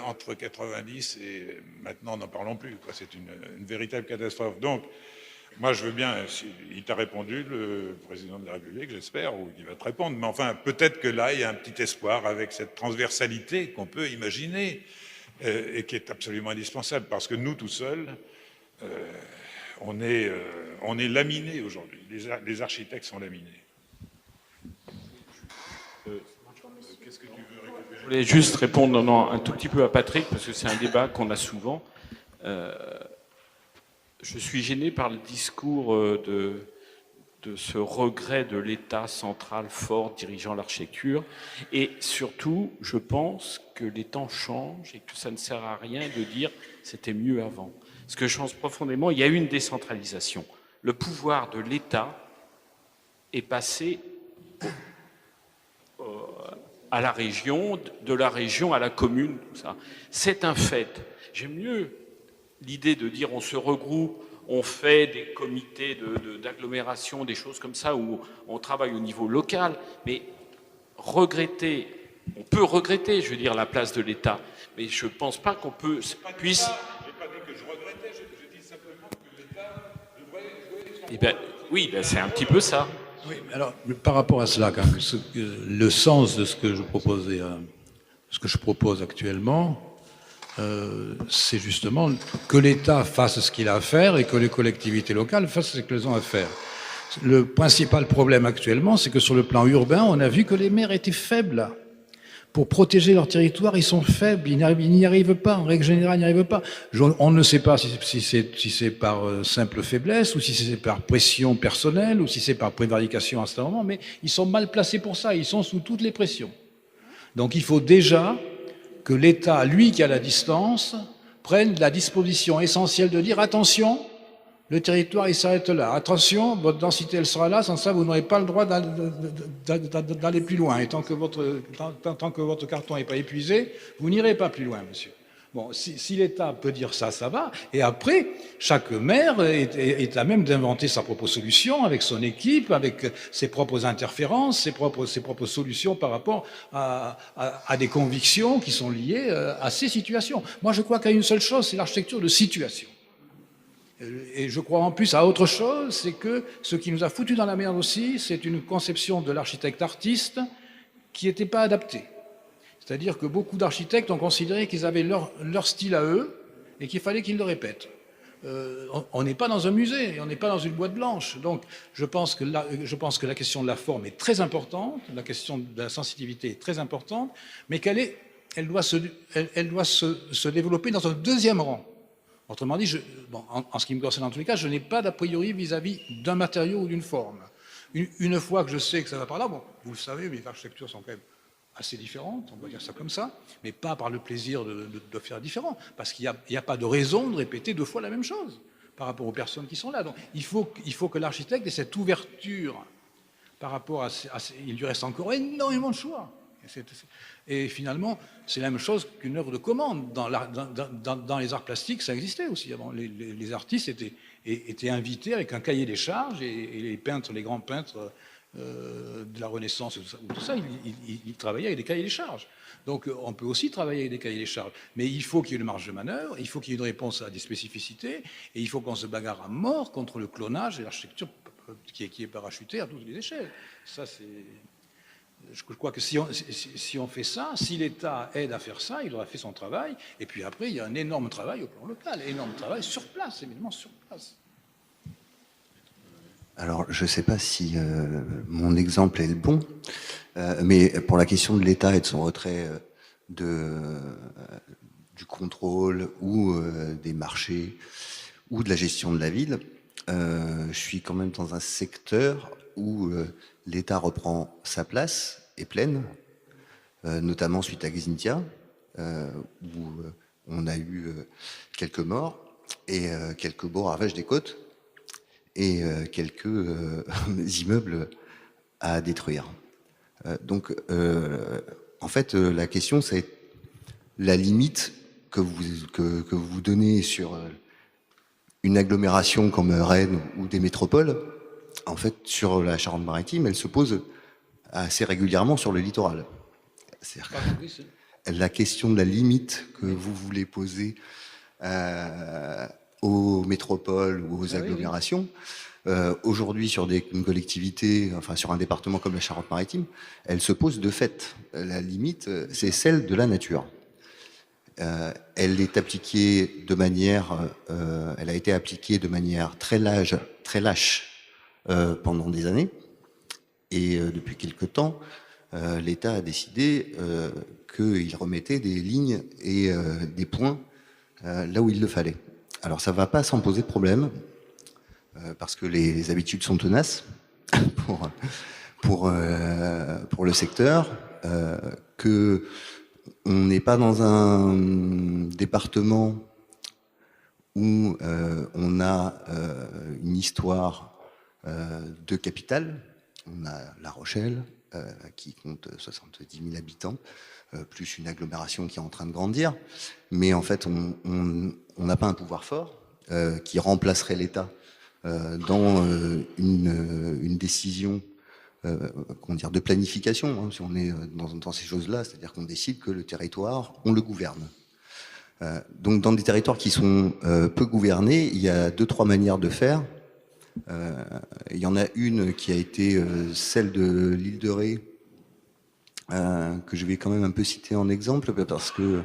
entre 90 et maintenant, n'en parlons plus. C'est une véritable catastrophe. Donc, moi, je veux bien, il t'a répondu, le président de la République, j'espère, ou il va te répondre, mais enfin, peut-être que là, il y a un petit espoir avec cette transversalité qu'on peut imaginer et qui est absolument indispensable, parce que nous, tout seuls, on est laminés aujourd'hui. Les architectes sont laminés. Qu'est-ce que tu veux récupérer? Je voulais juste répondre un tout petit peu à Patrick, parce que c'est un débat qu'on a souvent. Je suis gêné par le discours de ce regret de l'État central fort dirigeant l'architecture. Et surtout, je pense que les temps changent et que ça ne sert à rien de dire c'était mieux avant. Ce que je pense profondément, il y a eu une décentralisation. Le pouvoir de l'État est passé à la région, de la région à la commune, tout ça. C'est un fait. J'aime mieux l'idée de dire on se regroupe, on fait des comités d'agglomération, des choses comme ça, où on travaille au niveau local, mais regretter, on peut regretter, je veux dire, la place de l'État, mais je ne pense pas qu'on puisse... Je n'ai pas dit que je regrettais, je dis simplement que l'État devrait jouer son rôle. Eh ben, oui, ben, c'est un petit peu ça. Oui, alors par rapport à cela, quand même, le sens de ce que je proposais, ce que je propose actuellement, c'est justement que l'État fasse ce qu'il a à faire et que les collectivités locales fassent ce qu'elles ont à faire. Le principal problème actuellement, c'est que sur le plan urbain, on a vu que les maires étaient faibles. Pour protéger leur territoire, ils sont faibles, ils n'y arrivent pas, en règle générale, ils n'y arrivent pas. On ne sait pas si c'est par simple faiblesse, ou si c'est par pression personnelle, ou si c'est par prévarication à ce moment, mais ils sont mal placés pour ça, ils sont sous toutes les pressions. Donc il faut déjà que l'État, lui qui a la distance, prenne la disposition essentielle de dire attention, le territoire il s'arrête là, attention, votre densité elle sera là, sans ça vous n'aurez pas le droit d'aller plus loin. Et tant que votre carton n'est pas épuisé, vous n'irez pas plus loin, monsieur. Bon, si l'État peut dire ça, ça va. Et après, chaque maire est à même d'inventer sa propre solution avec son équipe, avec ses propres interférences, ses propres solutions par rapport à des convictions qui sont liées à ces situations. Moi, je crois qu'il y a une seule chose, c'est l'architecture de situation. Et je crois en plus à autre chose, c'est que ce qui nous a foutu dans la merde aussi, c'est une conception de l'architecte-artiste qui n'était pas adaptée. C'est-à-dire que beaucoup d'architectes ont considéré qu'ils avaient leur style à eux et qu'il fallait qu'ils le répètent. On n'est pas dans un musée, on n'est pas dans une boîte blanche. Donc je pense que la question de la forme est très importante, la question de la sensibilité est très importante, mais elle doit se développer dans un deuxième rang. Autrement dit, en ce qui me concerne en tous les cas, je n'ai pas d'a priori vis-à-vis d'un matériau ou d'une forme. Une fois que je sais que ça va par là, bon, vous le savez, mes architectures sont quand même assez différentes, on va dire ça comme ça, mais pas par le plaisir de faire différent, parce qu'il n'y a pas de raison de répéter 2 fois la même chose par rapport aux personnes qui sont là. Donc il faut que l'architecte ait cette ouverture par rapport à... Il lui reste encore énormément de choix. Et finalement, c'est la même chose qu'une œuvre de commande. Dans les arts plastiques, ça existait aussi avant. Les artistes étaient invités avec un cahier des charges et les peintres, les grands peintres de la Renaissance ou tout ça, ils travaillaient avec des cahiers des charges. Donc on peut aussi travailler avec des cahiers des charges. Mais il faut qu'il y ait une marge de manœuvre, il faut qu'il y ait une réponse à des spécificités, et il faut qu'on se bagarre à mort contre le clonage et l'architecture qui est parachutée à toutes les échelles. Ça, c'est... Je crois que si on fait ça, si l'État aide à faire ça, il aura fait son travail. Et puis après, il y a un énorme travail au plan local, énorme travail sur place, évidemment sur place. Alors, je ne sais pas si mon exemple est le bon, mais pour la question de l'État et de son retrait du contrôle ou des marchés ou de la gestion de la ville, je suis quand même dans un secteur où l'État reprend sa place, est pleine, notamment suite à Xynthia, où on a eu quelques morts et quelques beaux ravages des côtes et quelques immeubles à détruire. Donc, en fait, la question, c'est la limite que vous donnez sur une agglomération comme Rennes ou des métropoles. En fait, sur la Charente-Maritime, elle se pose assez régulièrement sur le littoral. La question de la limite que vous voulez poser aux métropoles ou aux agglomérations, aujourd'hui sur une collectivité, enfin sur un département comme la Charente-Maritime, elle se pose de fait. La limite, c'est celle de la nature. Elle est appliquée de manière, elle a été appliquée de manière très lâche pendant des années, et depuis quelque temps, l'État a décidé qu'il remettait des lignes et des points là où il le fallait. Alors ça ne va pas sans poser de problème, parce que les habitudes sont tenaces, pour le secteur, que on n'est pas dans un département où on a une histoire de capitale. On a La Rochelle, qui compte 70 000 habitants, plus une agglomération qui est en train de grandir. Mais en fait, on n'a pas un pouvoir fort qui remplacerait l'État dans une décision comment dire, de planification, hein, si on est dans ces choses-là, c'est-à-dire qu'on décide que le territoire, on le gouverne. Donc dans des territoires qui sont peu gouvernés, il y a 2-3 manières de faire. Il y en a une qui a été celle de l'île de Ré, que je vais quand même un peu citer en exemple, parce que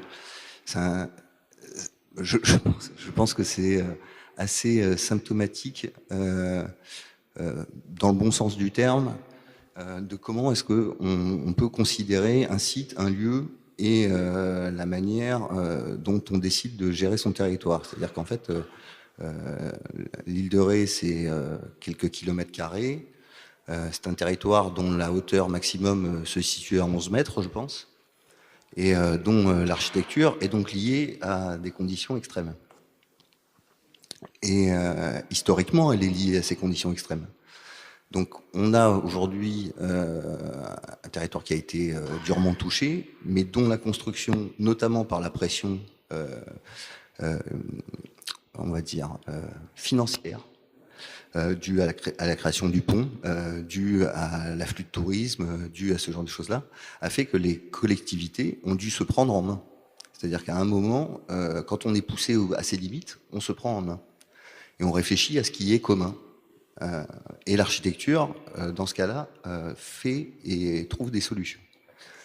je pense que c'est assez symptomatique, dans le bon sens du terme, de comment est-ce qu'on peut considérer un site, un lieu, et la manière dont on décide de gérer son territoire. C'est-à-dire qu'en fait, l'île de Ré, c'est quelques kilomètres carrés. C'est un territoire dont la hauteur maximum se situe à 11 mètres, je pense, et dont l'architecture est donc liée à des conditions extrêmes. Et historiquement, elle est liée à ces conditions extrêmes. Donc on a aujourd'hui un territoire qui a été durement touché, mais dont la construction, notamment par la pression, on va dire, financière, due à la création du pont, due à l'afflux de tourisme, due à ce genre de choses-là, a fait que les collectivités ont dû se prendre en main. C'est-à-dire qu'à un moment, quand on est poussé à ses limites, on se prend en main. Et on réfléchit à ce qui est commun. Et l'architecture, dans ce cas-là, fait et trouve des solutions.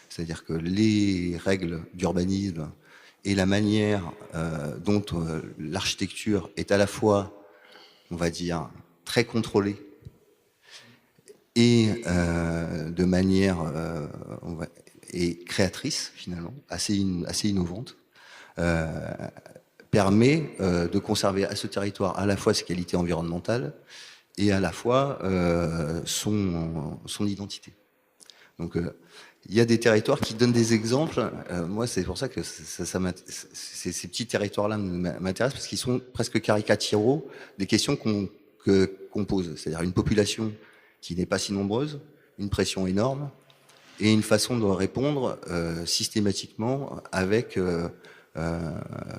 C'est-à-dire que les règles d'urbanisme et la manière dont l'architecture est à la fois, on va dire, très contrôlée et de manière et créatrice, finalement, assez innovante, permet de conserver à ce territoire à la fois ses qualités environnementales et à la fois son identité. Donc il y a des territoires qui donnent des exemples. Moi, c'est pour ça que ces petits territoires-là m'intéressent, parce qu'ils sont presque caricaturaux des questions qu'on pose. C'est-à-dire une population qui n'est pas si nombreuse, une pression énorme, et une façon de répondre systématiquement avec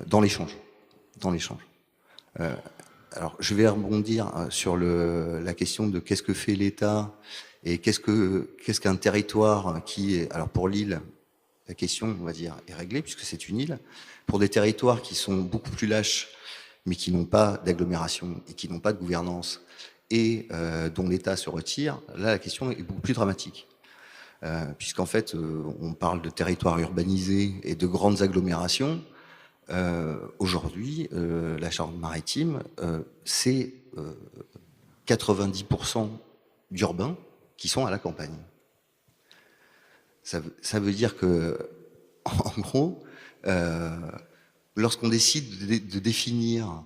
dans l'échange. Alors, je vais rebondir sur la question de qu'est-ce que fait l'État et qu'est-ce qu'un territoire qui est... Alors, pour l'île, la question, on va dire, est réglée puisque c'est une île. Pour des territoires qui sont beaucoup plus lâches, mais qui n'ont pas d'agglomération et qui n'ont pas de gouvernance et dont l'État se retire, là, la question est beaucoup plus dramatique. Puisqu'en fait, on parle de territoires urbanisés et de grandes agglomérations. Aujourd'hui, la Charente-Maritime, c'est 90% d'urbains qui sont à la campagne. Ça veut dire que, en gros, lorsqu'on décide de définir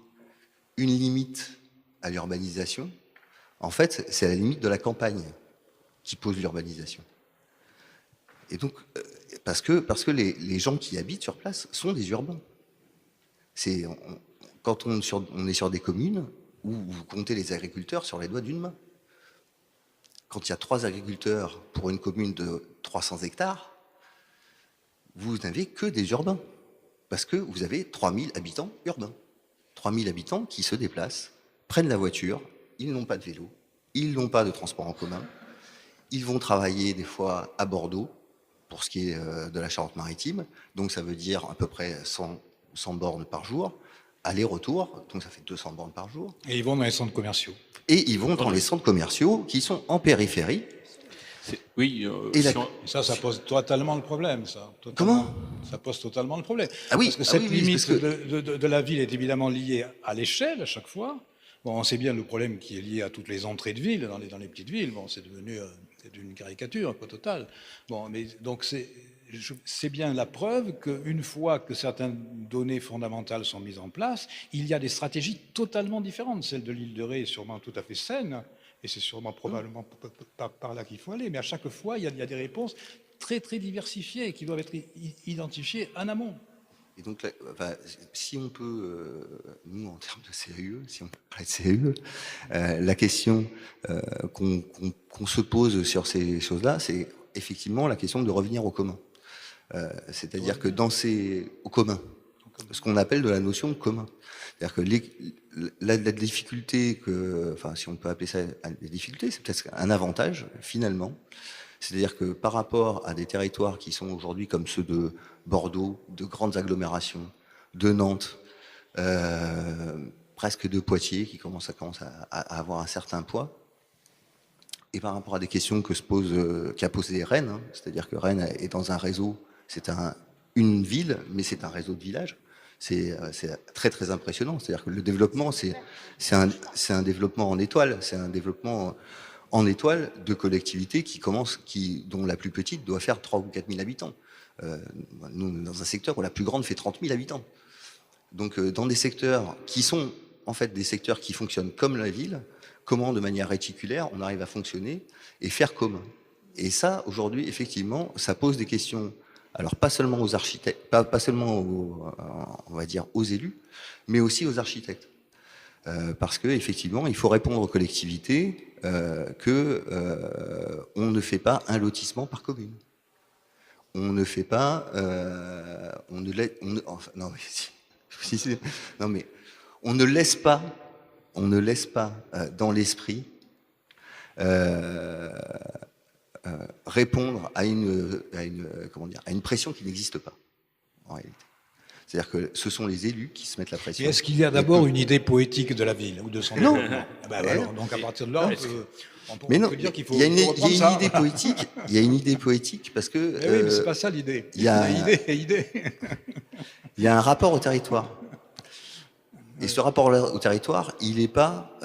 une limite à l'urbanisation, en fait, c'est la limite de la campagne qui pose l'urbanisation. Et donc, parce que les gens qui habitent sur place sont des urbains. Quand on est sur des communes où vous comptez les agriculteurs sur les doigts d'une main. Quand il y a 3 agriculteurs pour une commune de 300 hectares, vous n'avez que des urbains. Parce que vous avez 3000 habitants urbains. 3000 habitants qui se déplacent, prennent la voiture, ils n'ont pas de vélo, ils n'ont pas de transport en commun, ils vont travailler des fois à Bordeaux, pour ce qui est de la Charente-Maritime, donc ça veut dire à peu près 100 bornes par jour, aller-retour, donc ça fait 200 bornes par jour. Et ils vont dans les centres commerciaux. Et ils vont dans les centres commerciaux qui sont en périphérie. Oui, ça pose totalement le problème, ça. Comment ? Ça pose totalement le problème. Ah oui, parce que cette limite parce que... de la ville est évidemment liée à l'échelle à chaque fois. Bon, on sait bien le problème qui est lié à toutes les entrées de ville, dans les petites villes. Bon, c'est devenu une caricature, quoi, totale. Bon, mais donc c'est bien la preuve qu'une fois que certaines données fondamentales sont mises en place, il y a des stratégies totalement différentes. Celle de l'île de Ré est sûrement tout à fait saine Et c'est sûrement probablement par là qu'il faut aller. Mais à chaque fois, il y a des réponses très, très diversifiées qui doivent être identifiées en amont. Et donc, là, enfin, si on peut, nous, en termes de CAUE, si on peut parler de CAUE, la question qu'on se pose sur ces choses-là, c'est effectivement la question de revenir au commun. C'est-à-dire que au commun, ce qu'on appelle de la notion de commun. C'est-à-dire que la difficulté enfin, si on peut appeler ça des difficultés, c'est peut-être un avantage, finalement. C'est-à-dire que par rapport à des territoires qui sont aujourd'hui comme ceux de Bordeaux, de grandes agglomérations, de Nantes, presque de Poitiers, qui commencent à avoir un certain poids, et par rapport à des questions qu'a posé Rennes, hein, c'est-à-dire que Rennes est dans un réseau, c'est une ville, mais c'est un réseau de villages. C'est très très impressionnant. C'est-à-dire que le développement, c'est un développement en étoile, c'est un développement en étoile de collectivités dont la plus petite doit faire 3 ou 4 000 habitants. Nous, on est dans un secteur où la plus grande fait 30 000 habitants. Donc, dans des secteurs qui sont en fait des secteurs qui fonctionnent comme la ville, comment, de manière réticulaire, on arrive à fonctionner et faire commun. Et ça, aujourd'hui, effectivement, ça pose des questions. Alors, pas seulement aux architectes, pas seulement on va dire aux élus, mais aussi aux architectes. Parce que effectivement, il faut répondre aux collectivités on ne fait pas un lotissement par commune. On ne fait pas, on ne laisse pas dans l'esprit répondre à une pression qui n'existe pas en réalité. C'est-à-dire que ce sont les élus qui se mettent la pression. Mais est-ce qu'il y a d'abord une idée poétique de la ville ou de son développement? Alors, donc à partir de là, on peut dire qu'il faut. Il y a une idée poétique. Il y a une idée poétique parce que. Oui, mais c'est pas ça l'idée. Il y a idée. Il y a un rapport au territoire. Et ce rapport au territoire, il n'est pas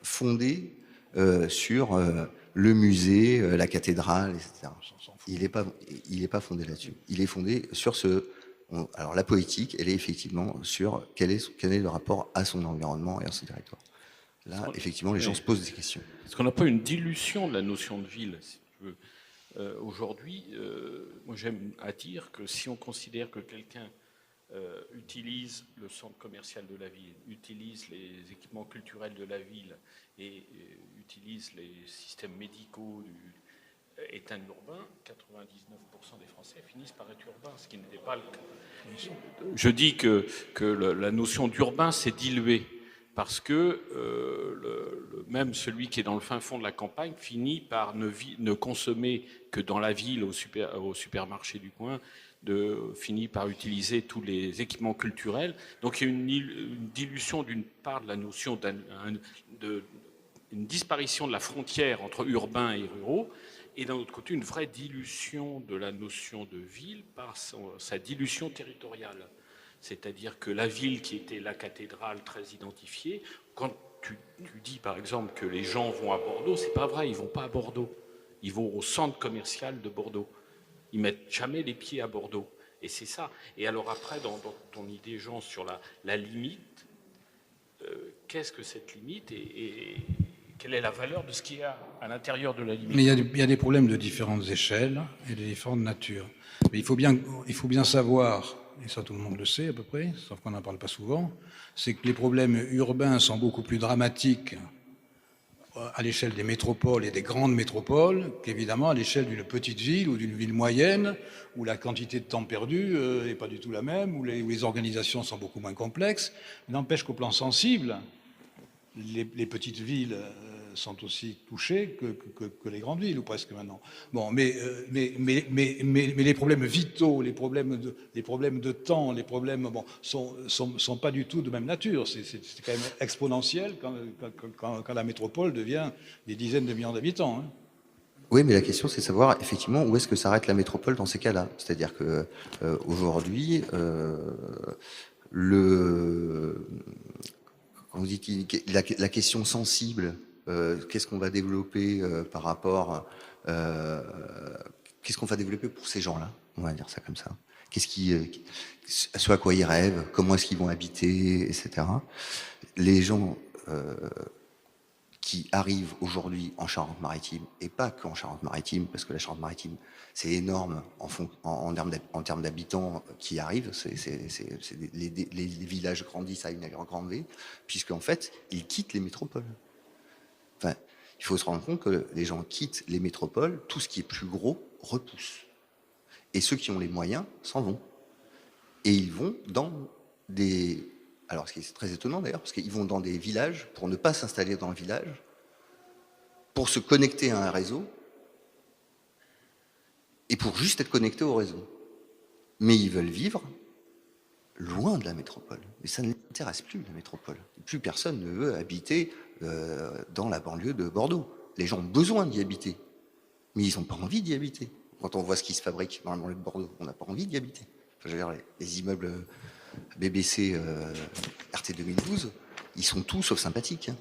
fondé sur le musée, la cathédrale, etc. Il n'est pas fondé là-dessus. Il est fondé sur alors la poétique, elle est effectivement sur quel est le rapport à son environnement et à son territoire. Là, effectivement, les gens se posent des questions. Est-ce qu'on n'a pas une dilution de la notion de ville, si tu veux? Aujourd'hui, moi j'aime à dire que si on considère que quelqu'un utilise le centre commercial de la ville, utilise les équipements culturels de la ville et utilise les systèmes médicaux est un urbain, 99% des Français finissent par être urbains, ce qui n'était pas le cas. Je dis que la notion d'urbain s'est diluée parce que même celui qui est dans le fin fond de la campagne finit par ne consommer que dans la ville, au supermarché du coin, finit par utiliser tous les équipements culturels. Donc il y a une dilution d'une part de la notion une disparition de la frontière entre urbains et ruraux, et d'un autre côté une vraie dilution de la notion de ville par sa dilution territoriale. C'est-à-dire que la ville qui était la cathédrale très identifiée, quand tu dis par exemple que les gens vont à Bordeaux, c'est pas vrai, ils vont pas à Bordeaux, ils vont au centre commercial de Bordeaux. Ils mettent jamais les pieds à Bordeaux. Et c'est ça. Et alors après, dans ton idée, Jean, sur la limite, qu'est-ce que cette limite et quelle est la valeur de ce qu'il y a à l'intérieur de la limite? Mais il y a des problèmes de différentes échelles et de différentes natures. Mais il faut bien savoir, et ça tout le monde le sait à peu près, sauf qu'on n'en parle pas souvent, c'est que les problèmes urbains sont beaucoup plus dramatiques à l'échelle des métropoles et des grandes métropoles qu'évidemment à l'échelle d'une petite ville ou d'une ville moyenne où la quantité de temps perdu n'est pas du tout la même, où les organisations sont beaucoup moins complexes. N'empêche qu'au plan sensible, les petites villes sont aussi touchées que les grandes villes, ou presque maintenant. Bon, mais les problèmes vitaux, les problèmes de temps, les problèmes sont pas du tout de même nature. C'est quand même exponentiel quand la métropole devient des dizaines de millions d'habitants. Hein. Oui, mais la question, c'est de savoir effectivement où est-ce que s'arrête la métropole dans ces cas-là. C'est-à-dire que aujourd'hui, on dit la question sensible, qu'est-ce qu'on va développer par rapport, qu'est-ce qu'on va développer pour ces gens-là, on va dire ça comme ça. Ce à quoi ils rêvent, comment est-ce qu'ils vont habiter, etc. Les gens qui arrive aujourd'hui en Charente-Maritime, et pas qu'en Charente-Maritime, parce que la Charente-Maritime, c'est énorme en termes d'habitants qui arrivent, les villages grandissent à une allure grande V, puisqu'en fait, ils quittent les métropoles. Enfin, il faut se rendre compte que les gens quittent les métropoles, tout ce qui est plus gros repousse. Et ceux qui ont les moyens s'en vont. Et ils vont dans des... Alors, ce qui est très étonnant d'ailleurs, parce qu'ils vont dans des villages pour ne pas s'installer dans le village, pour se connecter à un réseau, et pour juste être connecté au réseau. Mais ils veulent vivre loin de la métropole. Et ça ne les intéresse plus, la métropole. Plus personne ne veut habiter dans la banlieue de Bordeaux. Les gens ont besoin d'y habiter, mais ils n'ont pas envie d'y habiter. Quand on voit ce qui se fabrique dans la banlieue de Bordeaux, on n'a pas envie d'y habiter. Enfin, je veux dire, les immeubles BBC RT 2012, ils sont tous sauf sympathiques. Hein.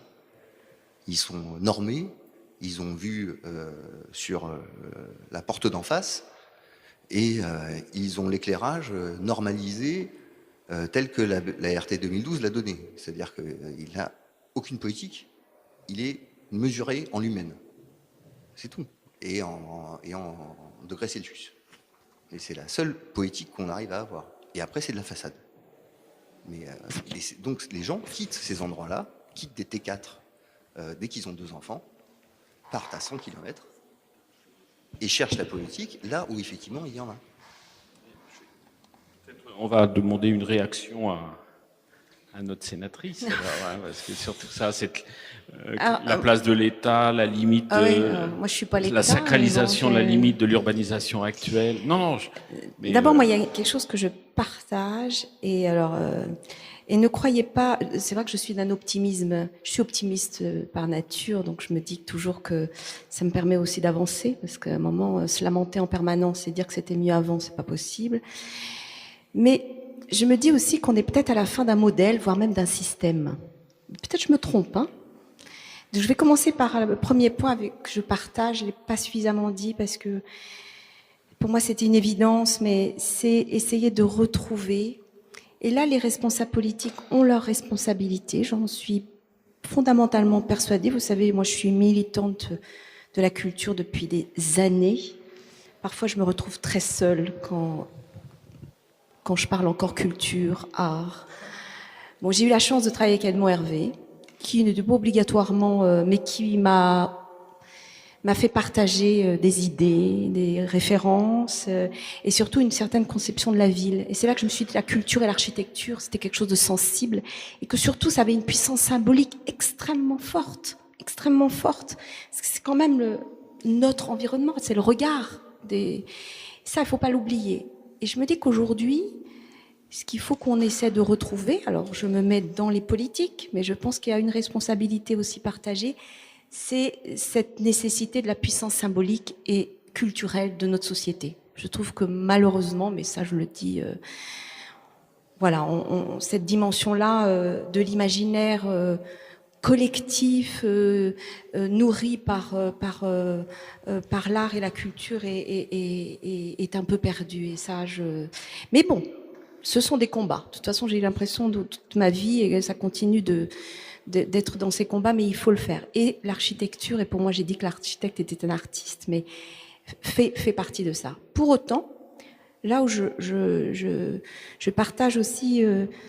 Ils sont normés, ils ont vu sur la porte d'en face, et ils ont l'éclairage normalisé tel que la RT 2012 l'a donné. C'est-à-dire qu'il n'a aucune politique, il est mesuré en lumen. C'est tout. Et en degrés Celsius. Et c'est la seule politique qu'on arrive à avoir. Et après, c'est de la façade. Mais, donc, les gens quittent ces endroits-là, quittent des T4 dès qu'ils ont 2 enfants, partent à 100 km et cherchent la politique là où, effectivement, il y en a. On va demander une réaction à notre sénatrice, alors, parce que surtout ça, c'est la place de l'État, la limite, moi, je suis pas l'État, la sacralisation donc, de la limite de l'urbanisation actuelle. Non. D'abord, moi, il y a quelque chose que je partage, et alors, et ne croyez pas, c'est vrai que je suis optimiste par nature, donc je me dis toujours que ça me permet aussi d'avancer, parce qu'à un moment, se lamenter en permanence et dire que c'était mieux avant, c'est pas possible. Mais je me dis aussi qu'on est peut-être à la fin d'un modèle, voire même d'un système. Peut-être je me trompe, hein. Donc, je vais commencer par le premier point que je partage, je l'ai pas suffisamment dit parce que pour moi c'était une évidence, mais c'est essayer de retrouver. Et là, les responsables politiques ont leurs responsabilités, j'en suis fondamentalement persuadée. Vous savez, moi je suis militante de la culture depuis des années. Parfois je me retrouve très seule quand je parle encore culture, art. Bon, j'ai eu la chance de travailler avec Edmond Hervé, qui n'était pas obligatoirement, mais qui m'a fait partager des idées, des références, et surtout une certaine conception de la ville. Et c'est là que je me suis dit, la culture et l'architecture, c'était quelque chose de sensible, et que surtout, ça avait une puissance symbolique extrêmement forte, parce que c'est quand même notre environnement, c'est le regard des... Ça, il faut pas l'oublier. Et je me dis qu'aujourd'hui, ce qu'il faut qu'on essaie de retrouver, alors je me mets dans les politiques, mais je pense qu'il y a une responsabilité aussi partagée, c'est cette nécessité de la puissance symbolique et culturelle de notre société. Je trouve que malheureusement, mais ça je le dis, voilà, cette dimension-là de l'imaginaire collectif nourri par l'art et la culture est un peu perdu. Et ça, mais bon, ce sont des combats. De toute façon, j'ai eu l'impression de toute ma vie, et ça continue d'être dans ces combats, mais il faut le faire. Et l'architecture, et pour moi, j'ai dit que l'architecte était un artiste, mais fait partie de ça. Pour autant, là où je partage aussi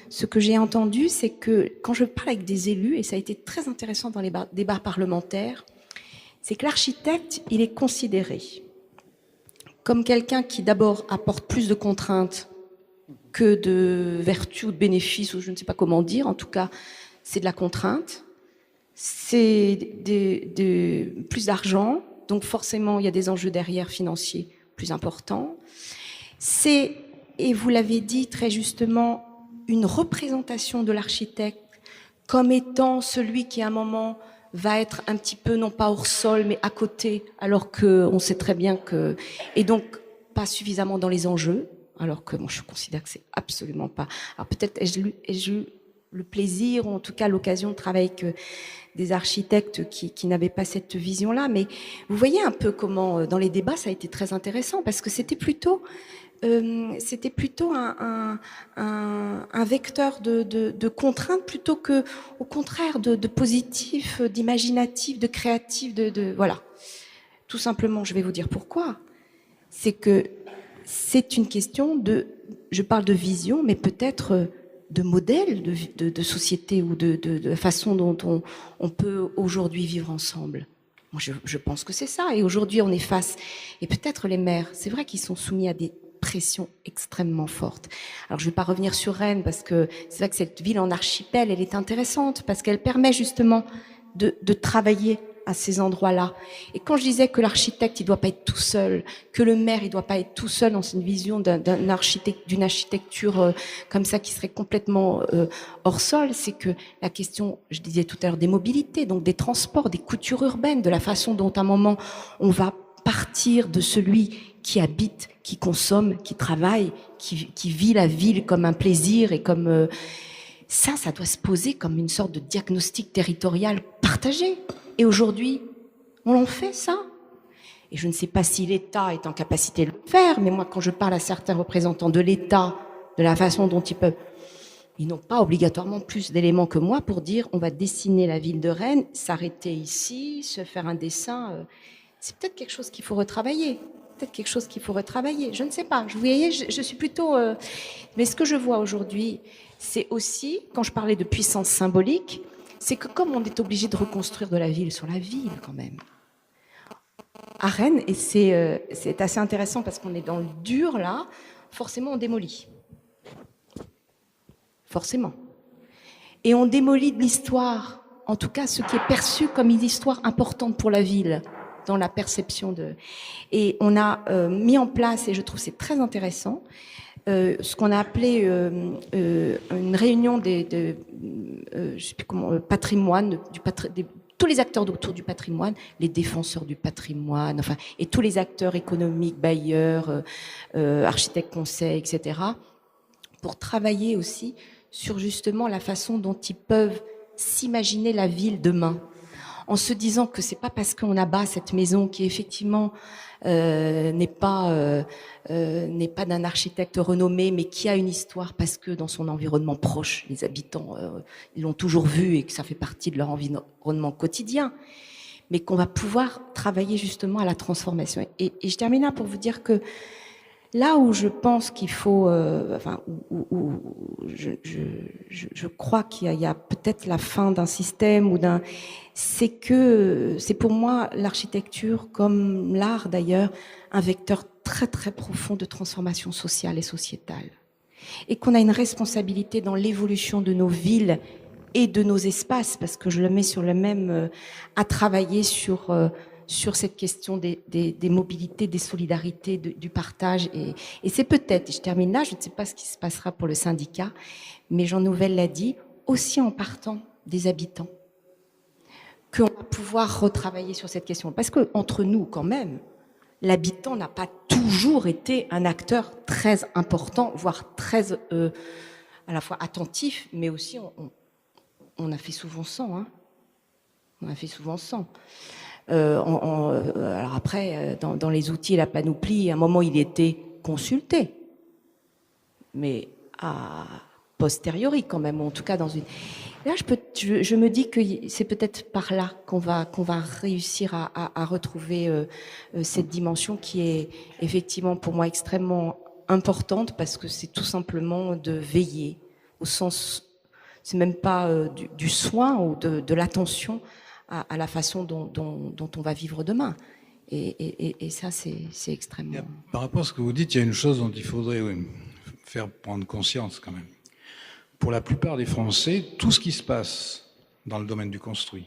ce que j'ai entendu, c'est que quand je parle avec des élus, et ça a été très intéressant dans les débats parlementaires, c'est que l'architecte, il est considéré comme quelqu'un qui d'abord apporte plus de contraintes que de vertus ou de bénéfices, ou je ne sais pas comment dire. En tout cas, c'est de la contrainte, c'est plus d'argent, donc forcément il y a des enjeux derrière financiers plus importants. C'est, et vous l'avez dit très justement, une représentation de l'architecte comme étant celui qui à un moment va être un petit peu non pas hors sol mais à côté, alors qu'on sait très bien que, et donc pas suffisamment dans les enjeux, alors que moi je considère que c'est absolument pas. Alors peut-être ai-je eu le plaisir, ou en tout cas l'occasion de travailler avec des architectes qui n'avaient pas cette vision-là, mais vous voyez un peu comment dans les débats ça a été très intéressant, parce que c'était plutôt c'était plutôt un vecteur de contrainte plutôt que, au contraire, de positif, d'imaginatif, de créatif, voilà. Tout simplement, je vais vous dire pourquoi. C'est que c'est une question je parle de vision, mais peut-être de modèle de société ou de façon dont on peut aujourd'hui vivre ensemble. Moi, je pense que c'est ça. Et aujourd'hui, on est face, et peut-être les maires, c'est vrai qu'ils sont soumis à des pressions extrêmement fortes. Alors, je ne vais pas revenir sur Rennes, parce que c'est vrai que cette ville en archipel, elle est intéressante, parce qu'elle permet justement de travailler à ces endroits-là. Et quand je disais que l'architecte, il doit pas être tout seul, que le maire, il doit pas être tout seul dans une vision d'une architecture comme ça qui serait complètement hors sol, c'est que la question, je disais tout à l'heure, des mobilités, donc des transports, des coutures urbaines, de la façon dont à un moment on va partir de celui qui habite, qui consomme, qui travaille, qui vit la ville comme un plaisir et comme ça doit se poser comme une sorte de diagnostic territorial partagé. Et aujourd'hui, on en fait ça. Et je ne sais pas si l'État est en capacité de le faire, mais moi, quand je parle à certains représentants de l'État, de la façon dont ils n'ont pas obligatoirement plus d'éléments que moi pour dire on va dessiner la ville de Rennes, s'arrêter ici, se faire un dessin. C'est peut-être quelque chose qu'il faut retravailler. Je ne sais pas. Vous voyez, je suis plutôt... Mais ce que je vois aujourd'hui, c'est aussi, quand je parlais de puissance symbolique, c'est que comme on est obligé de reconstruire de la ville sur la ville quand même, à Rennes, et c'est assez intéressant parce qu'on est dans le dur là, forcément on démolit. Forcément. Et on démolit de l'histoire, en tout cas ce qui est perçu comme une histoire importante pour la ville, dans la perception de... Et on a mis en place, et je trouve c'est très intéressant, ce qu'on a appelé une réunion je sais plus comment, patrimoine, tous les acteurs autour du patrimoine, les défenseurs du patrimoine, enfin, et tous les acteurs économiques, bailleurs, architectes conseils, etc., pour travailler aussi sur justement la façon dont ils peuvent s'imaginer la ville demain, en se disant que c'est pas parce qu'on abat cette maison qui effectivement n'est pas d'un architecte renommé, mais qui a une histoire parce que dans son environnement proche, les habitants ils l'ont toujours vu et que ça fait partie de leur environnement quotidien, mais qu'on va pouvoir travailler justement à la transformation. Et je termine là pour vous dire que là où je pense qu'il faut, je crois qu'il y a peut-être la fin d'un système c'est pour moi l'architecture, comme l'art d'ailleurs, un vecteur très très profond de transformation sociale et sociétale. Et qu'on a une responsabilité dans l'évolution de nos villes et de nos espaces, parce que je le mets sur le même, à travailler sur cette question des mobilités, des solidarités, du partage. Et c'est peut-être, et je termine là, je ne sais pas ce qui se passera pour le syndicat, mais Jean Nouvel l'a dit, aussi en partant des habitants, qu'on va pouvoir retravailler sur cette question. Parce que entre nous, quand même, l'habitant n'a pas toujours été un acteur très important, voire très à la fois attentif, mais aussi on a fait souvent sans. Hein. On a fait souvent sans. Alors après, dans les outils et la panoplie, à un moment, il était consulté, mais à posteriori quand même, en tout cas dans une... Là, je me dis que c'est peut-être par là qu'on va réussir à retrouver cette dimension qui est effectivement pour moi extrêmement importante, parce que c'est tout simplement de veiller, au sens, c'est même pas du soin ou de l'attention à la façon dont on va vivre demain. Et ça, c'est extrêmement... Par rapport à ce que vous dites, il y a une chose dont il faudrait faire prendre conscience quand même. Pour la plupart des Français, tout ce qui se passe dans le domaine du construit,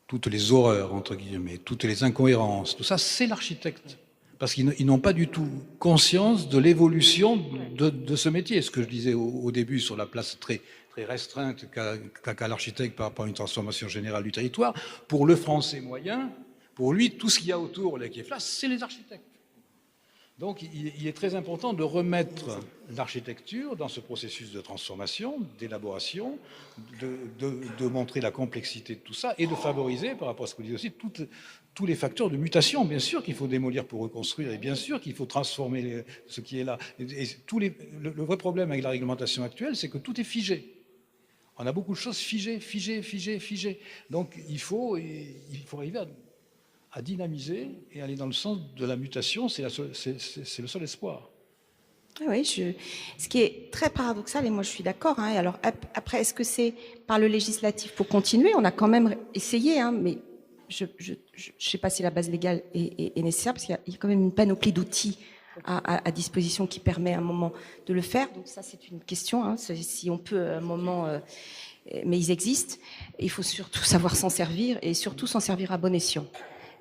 toutes les horreurs, entre guillemets, toutes les incohérences, tout ça, c'est l'architecte. Parce qu'ils n'ont pas du tout conscience de l'évolution de ce métier. Ce que je disais au début sur la place très restreinte qu'a l'architecte par rapport à une transformation générale du territoire. Pour le Français moyen, pour lui, tout ce qu'il y a autour, là, qui est là, c'est les architectes. Donc il est très important de remettre l'architecture dans ce processus de transformation, d'élaboration, de montrer la complexité de tout ça et de favoriser, par rapport à ce que vous dites aussi, tous les facteurs de mutation. Bien sûr qu'il faut démolir pour reconstruire et bien sûr qu'il faut transformer ce qui est là. Le vrai problème avec la réglementation actuelle, c'est que tout est figé. On a beaucoup de choses figées. Donc il faut arriver à dynamiser et aller dans le sens de la mutation, c'est le seul espoir. Oui, ce qui est très paradoxal, et moi je suis d'accord. Alors après, est-ce que c'est par le législatif pour continuer? On a quand même essayé, mais je ne sais pas si la base légale est nécessaire, parce qu'il y a quand même une panoplie d'outils à disposition qui permet à un moment de le faire. Donc ça, c'est une question, si on peut à un moment... mais ils existent. Il faut surtout savoir s'en servir, et surtout s'en servir à bon escient.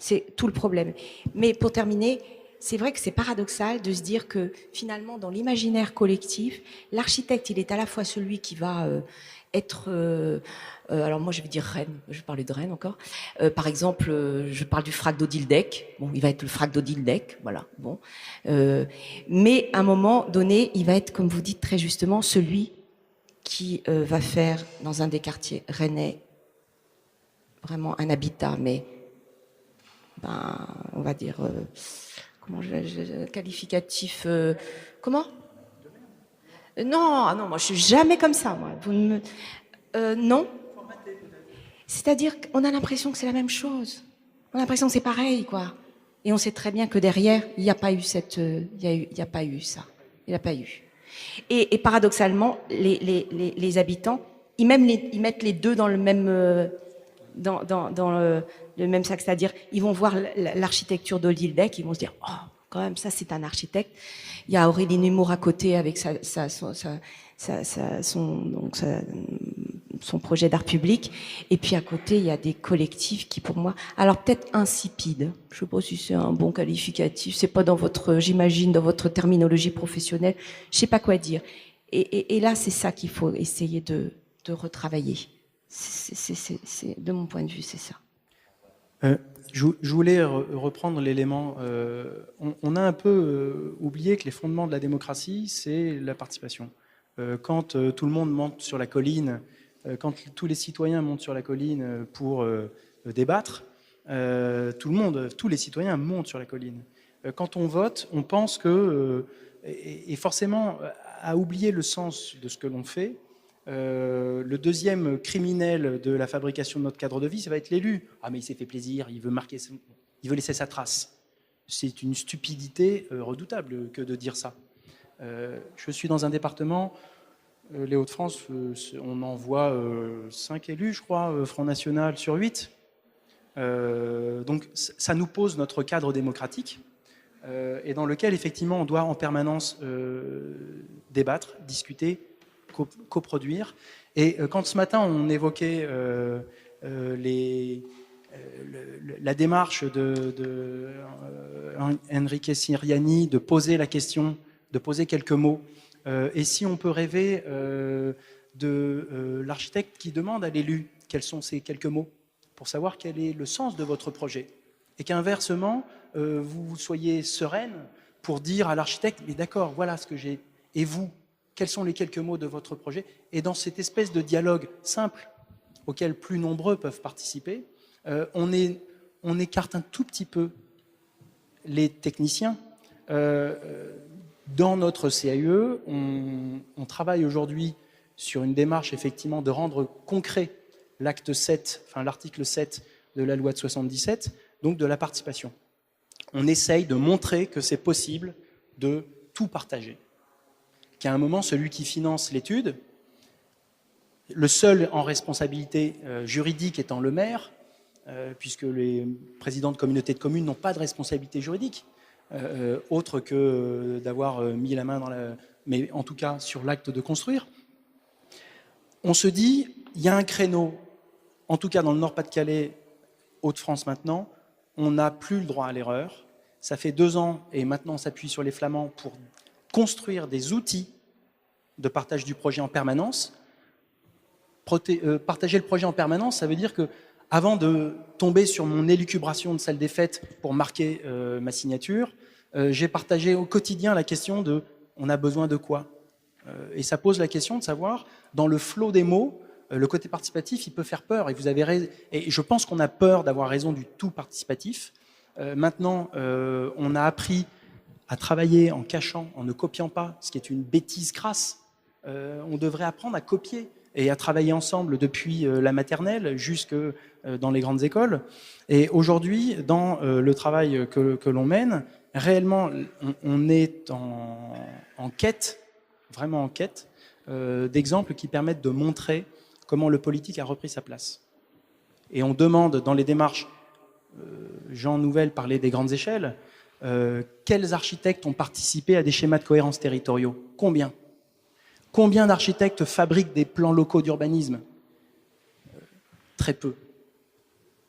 C'est tout le problème. Mais pour terminer, c'est vrai que c'est paradoxal de se dire que finalement, dans l'imaginaire collectif, l'architecte, il est à la fois celui qui va être... alors moi, je vais dire Rennes. Je vais parler de Rennes encore. Par exemple, je parle du frac d'Odildec. Bon, il va être le frac d'Odildec, voilà. Bon, mais à un moment donné, il va être, comme vous dites très justement, celui qui va faire dans un des quartiers rennais vraiment un habitat, mais on va dire qualificatif. Comment? Non, moi je suis jamais comme ça. Moi, non. C'est-à-dire qu'on a l'impression que c'est la même chose. On a l'impression que c'est pareil, quoi. Et on sait très bien que derrière, il n'y a pas eu il n'y a pas eu ça. Il n'y a pas eu. Et paradoxalement, les habitants, ils mettent les deux dans le même le même sac, c'est-à-dire ils vont voir l'architecture d'Odildec, ils vont se dire oh quand même ça c'est un architecte. Il y a Aurélie Nemours à côté avec son projet d'art public, et puis à côté il y a des collectifs qui pour moi, alors peut-être insipides, je sais pas si c'est un bon qualificatif, c'est pas dans votre, j'imagine dans votre terminologie professionnelle, je sais pas quoi dire. Et là c'est ça qu'il faut essayer de retravailler. C'est de mon point de vue, c'est ça. Je voulais reprendre l'élément. On a un peu oublié que les fondements de la démocratie, c'est la participation. Quand tout le monde monte sur la colline, quand tous les citoyens montent sur la colline pour débattre, tous les citoyens montent sur la colline. Quand on vote, on pense que, et forcément, à oublier le sens de ce que l'on fait. Le deuxième criminel de la fabrication de notre cadre de vie, ça va être l'élu. Ah mais il s'est fait plaisir, il veut laisser sa trace. C'est une stupidité redoutable que de dire ça. Je suis dans un département, les Hauts-de-France, on envoie 5 élus, je crois, Front National sur 8. Donc ça nous pose notre cadre démocratique, et dans lequel effectivement on doit en permanence débattre, discuter, coproduire. Et quand ce matin on évoquait la démarche de Enrique Siriani de poser la question, de poser quelques mots, et si on peut rêver de l'architecte qui demande à l'élu quels sont ces quelques mots pour savoir quel est le sens de votre projet, et qu'inversement vous soyez sereine pour dire à l'architecte mais d'accord, voilà ce que j'ai, et vous, quels sont les quelques mots de votre projet? Et dans cette espèce de dialogue simple, auquel plus nombreux peuvent participer, on écarte un tout petit peu les techniciens. Dans notre CAE, on travaille aujourd'hui sur une démarche effectivement de rendre concret l'acte 7, enfin l'article 7 de la loi de 77, donc de la participation. On essaye de montrer que c'est possible de tout partager. Qu'à un moment, celui qui finance l'étude, le seul en responsabilité juridique étant le maire, puisque les présidents de communautés de communes n'ont pas de responsabilité juridique, autre que d'avoir mis la main dans mais en tout cas sur l'acte de construire, on se dit, il y a un créneau, en tout cas dans le Nord-Pas-de-Calais, Hauts-de-France maintenant, on n'a plus le droit à l'erreur. Ça fait 2 ans, et maintenant on s'appuie sur les Flamands pour construire des outils de partage du projet en permanence. Partager le projet en permanence, ça veut dire que avant de tomber sur mon élucubration de salle des fêtes pour marquer ma signature, J'ai partagé au quotidien la question de on a besoin de quoi, et ça pose la question de savoir, dans le flot des mots, le côté participatif, il peut faire peur. Et vous avez et je pense qu'on a peur d'avoir raison du tout participatif. Maintenant, on a appris à travailler en cachant, en ne copiant pas, ce qui est une bêtise crasse. On devrait apprendre à copier et à travailler ensemble depuis la maternelle jusque dans les grandes écoles. Et aujourd'hui, dans le travail que l'on mène, réellement, on est en quête, vraiment en quête, d'exemples qui permettent de montrer comment le politique a repris sa place. Et on demande dans les démarches, Jean Nouvel parlait des grandes échelles, quels architectes ont participé à des schémas de cohérence territoriaux? Combien? Combien d'architectes fabriquent des plans locaux d'urbanisme? Très peu.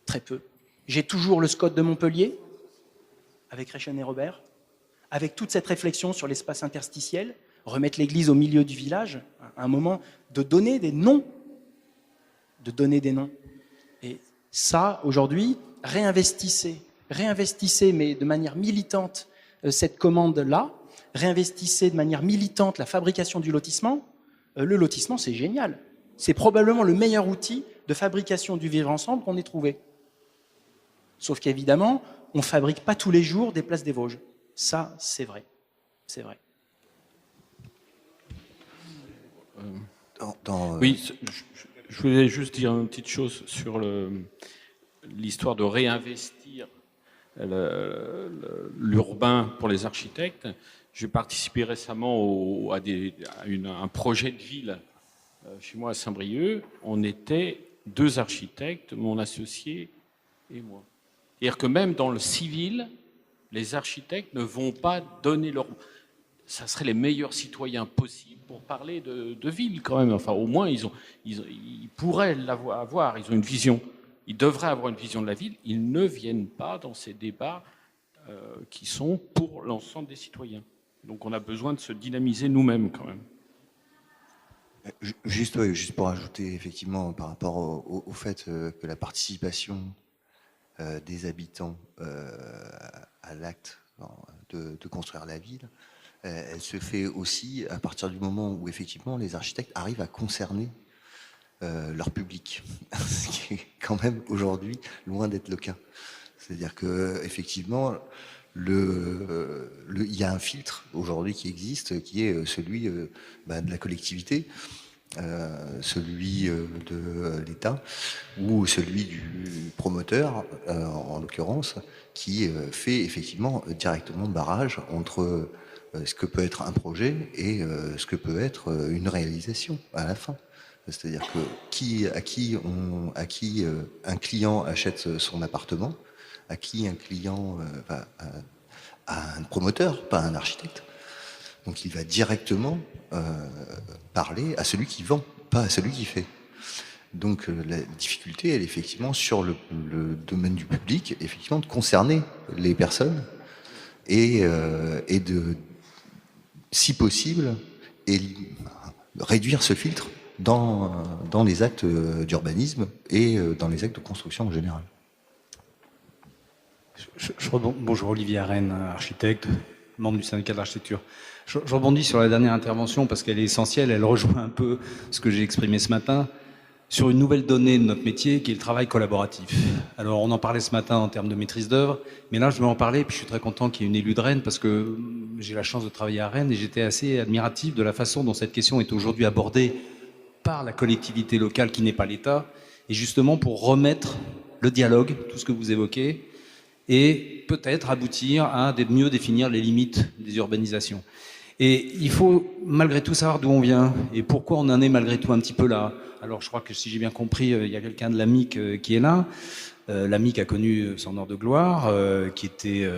Très peu. J'ai toujours le SCOT de Montpellier, avec Rechen et Robert, avec toute cette réflexion sur l'espace interstitiel, remettre l'église au milieu du village, à un moment de donner des noms. De donner des noms. Et ça, aujourd'hui, réinvestissez, mais de manière militante, cette commande-là, réinvestissez de manière militante la fabrication du lotissement. Le lotissement, c'est génial. C'est probablement le meilleur outil de fabrication du vivre ensemble qu'on ait trouvé. Sauf qu'évidemment, on ne fabrique pas tous les jours des places des Vosges. Ça, c'est vrai. C'est vrai. Oui, je voulais juste dire une petite chose sur l'histoire de réinvestir l'urbain pour les architectes. J'ai participé récemment à un projet de ville chez moi à Saint-Brieuc. On était 2 architectes, mon associé et moi. C'est-à-dire que même dans le civil, les architectes ne vont pas donner leur... Ça serait les meilleurs citoyens possibles pour parler de ville quand même. Enfin, au moins, ils pourraient avoir, ils ont une vision. Ils devraient avoir une vision de la ville. Ils ne viennent pas dans ces débats qui sont pour l'ensemble des citoyens. Donc on a besoin de se dynamiser nous-mêmes quand même. Juste pour ajouter effectivement par rapport au fait que la participation des habitants à l'acte de construire la ville, elle se fait aussi à partir du moment où effectivement les architectes arrivent à concerner leur public, ce qui est quand même aujourd'hui loin d'être le cas. C'est-à-dire que effectivement, il y a un filtre aujourd'hui qui existe, qui est celui de la collectivité, celui de l'État ou celui du promoteur, en l'occurrence, qui fait effectivement directement barrage entre ce que peut être un projet et ce que peut être une réalisation à la fin. C'est-à-dire que à qui un client achète son appartement, à qui un client à un promoteur, pas un architecte. Donc il va directement parler à celui qui vend, pas à celui qui fait. Donc la difficulté, elle est effectivement sur le domaine du public, effectivement de concerner les personnes et de, si possible, réduire ce filtre dans les actes d'urbanisme et dans les actes de construction en général. Bonjour, Olivier Arène, architecte, membre du syndicat de l'architecture. Je rebondis sur la dernière intervention parce qu'elle est essentielle, elle rejoint un peu ce que j'ai exprimé ce matin sur une nouvelle donnée de notre métier qui est le travail collaboratif. Alors on en parlait ce matin en termes de maîtrise d'œuvre, mais là je vais en parler, puis je suis très content qu'il y ait une élue de Rennes parce que j'ai la chance de travailler à Rennes et j'étais assez admiratif de la façon dont cette question est aujourd'hui abordée par la collectivité locale qui n'est pas l'État, et justement pour remettre le dialogue, tout ce que vous évoquez, et peut-être aboutir à mieux définir les limites des urbanisations. Et il faut malgré tout savoir d'où on vient et pourquoi on en est malgré tout un petit peu là. Alors je crois que si j'ai bien compris, il y a quelqu'un de l'AMIC qui est là. L'AMIC a connu son heure de gloire, qui était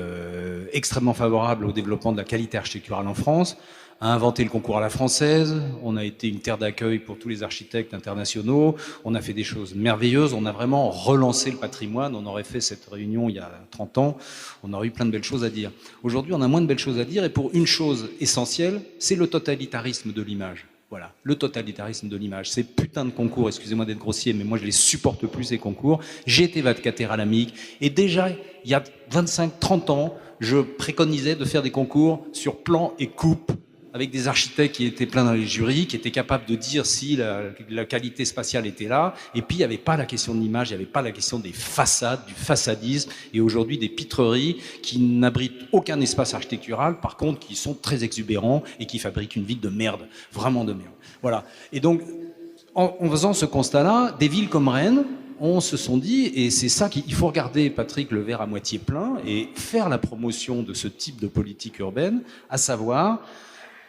extrêmement favorable au développement de la qualité architecturale en France, a inventé le concours à la française, on a été une terre d'accueil pour tous les architectes internationaux, on a fait des choses merveilleuses, on a vraiment relancé le patrimoine, on aurait fait cette réunion il y a 30 ans, on aurait eu plein de belles choses à dire. Aujourd'hui, on a moins de belles choses à dire, et pour une chose essentielle, c'est le totalitarisme de l'image. Voilà, le totalitarisme de l'image. Ces putains de concours, excusez-moi d'être grossier, mais moi je les supporte plus, ces concours. J'ai été vacataire à l'AMIC, et déjà, il y a 25-30 ans, je préconisais de faire des concours sur plan et coupe, avec des architectes qui étaient pleins dans les jurys, qui étaient capables de dire si la qualité spatiale était là. Et puis, il n'y avait pas la question de l'image, il n'y avait pas la question des façades, du fassadisme, et aujourd'hui des pitreries qui n'abritent aucun espace architectural, par contre, qui sont très exubérants et qui fabriquent une ville de merde, vraiment de merde. Voilà. Et donc, en faisant ce constat-là, des villes comme Rennes, on se sont dit, et c'est ça qu'il faut regarder, Patrick, le verre à moitié plein, et faire la promotion de ce type de politique urbaine, à savoir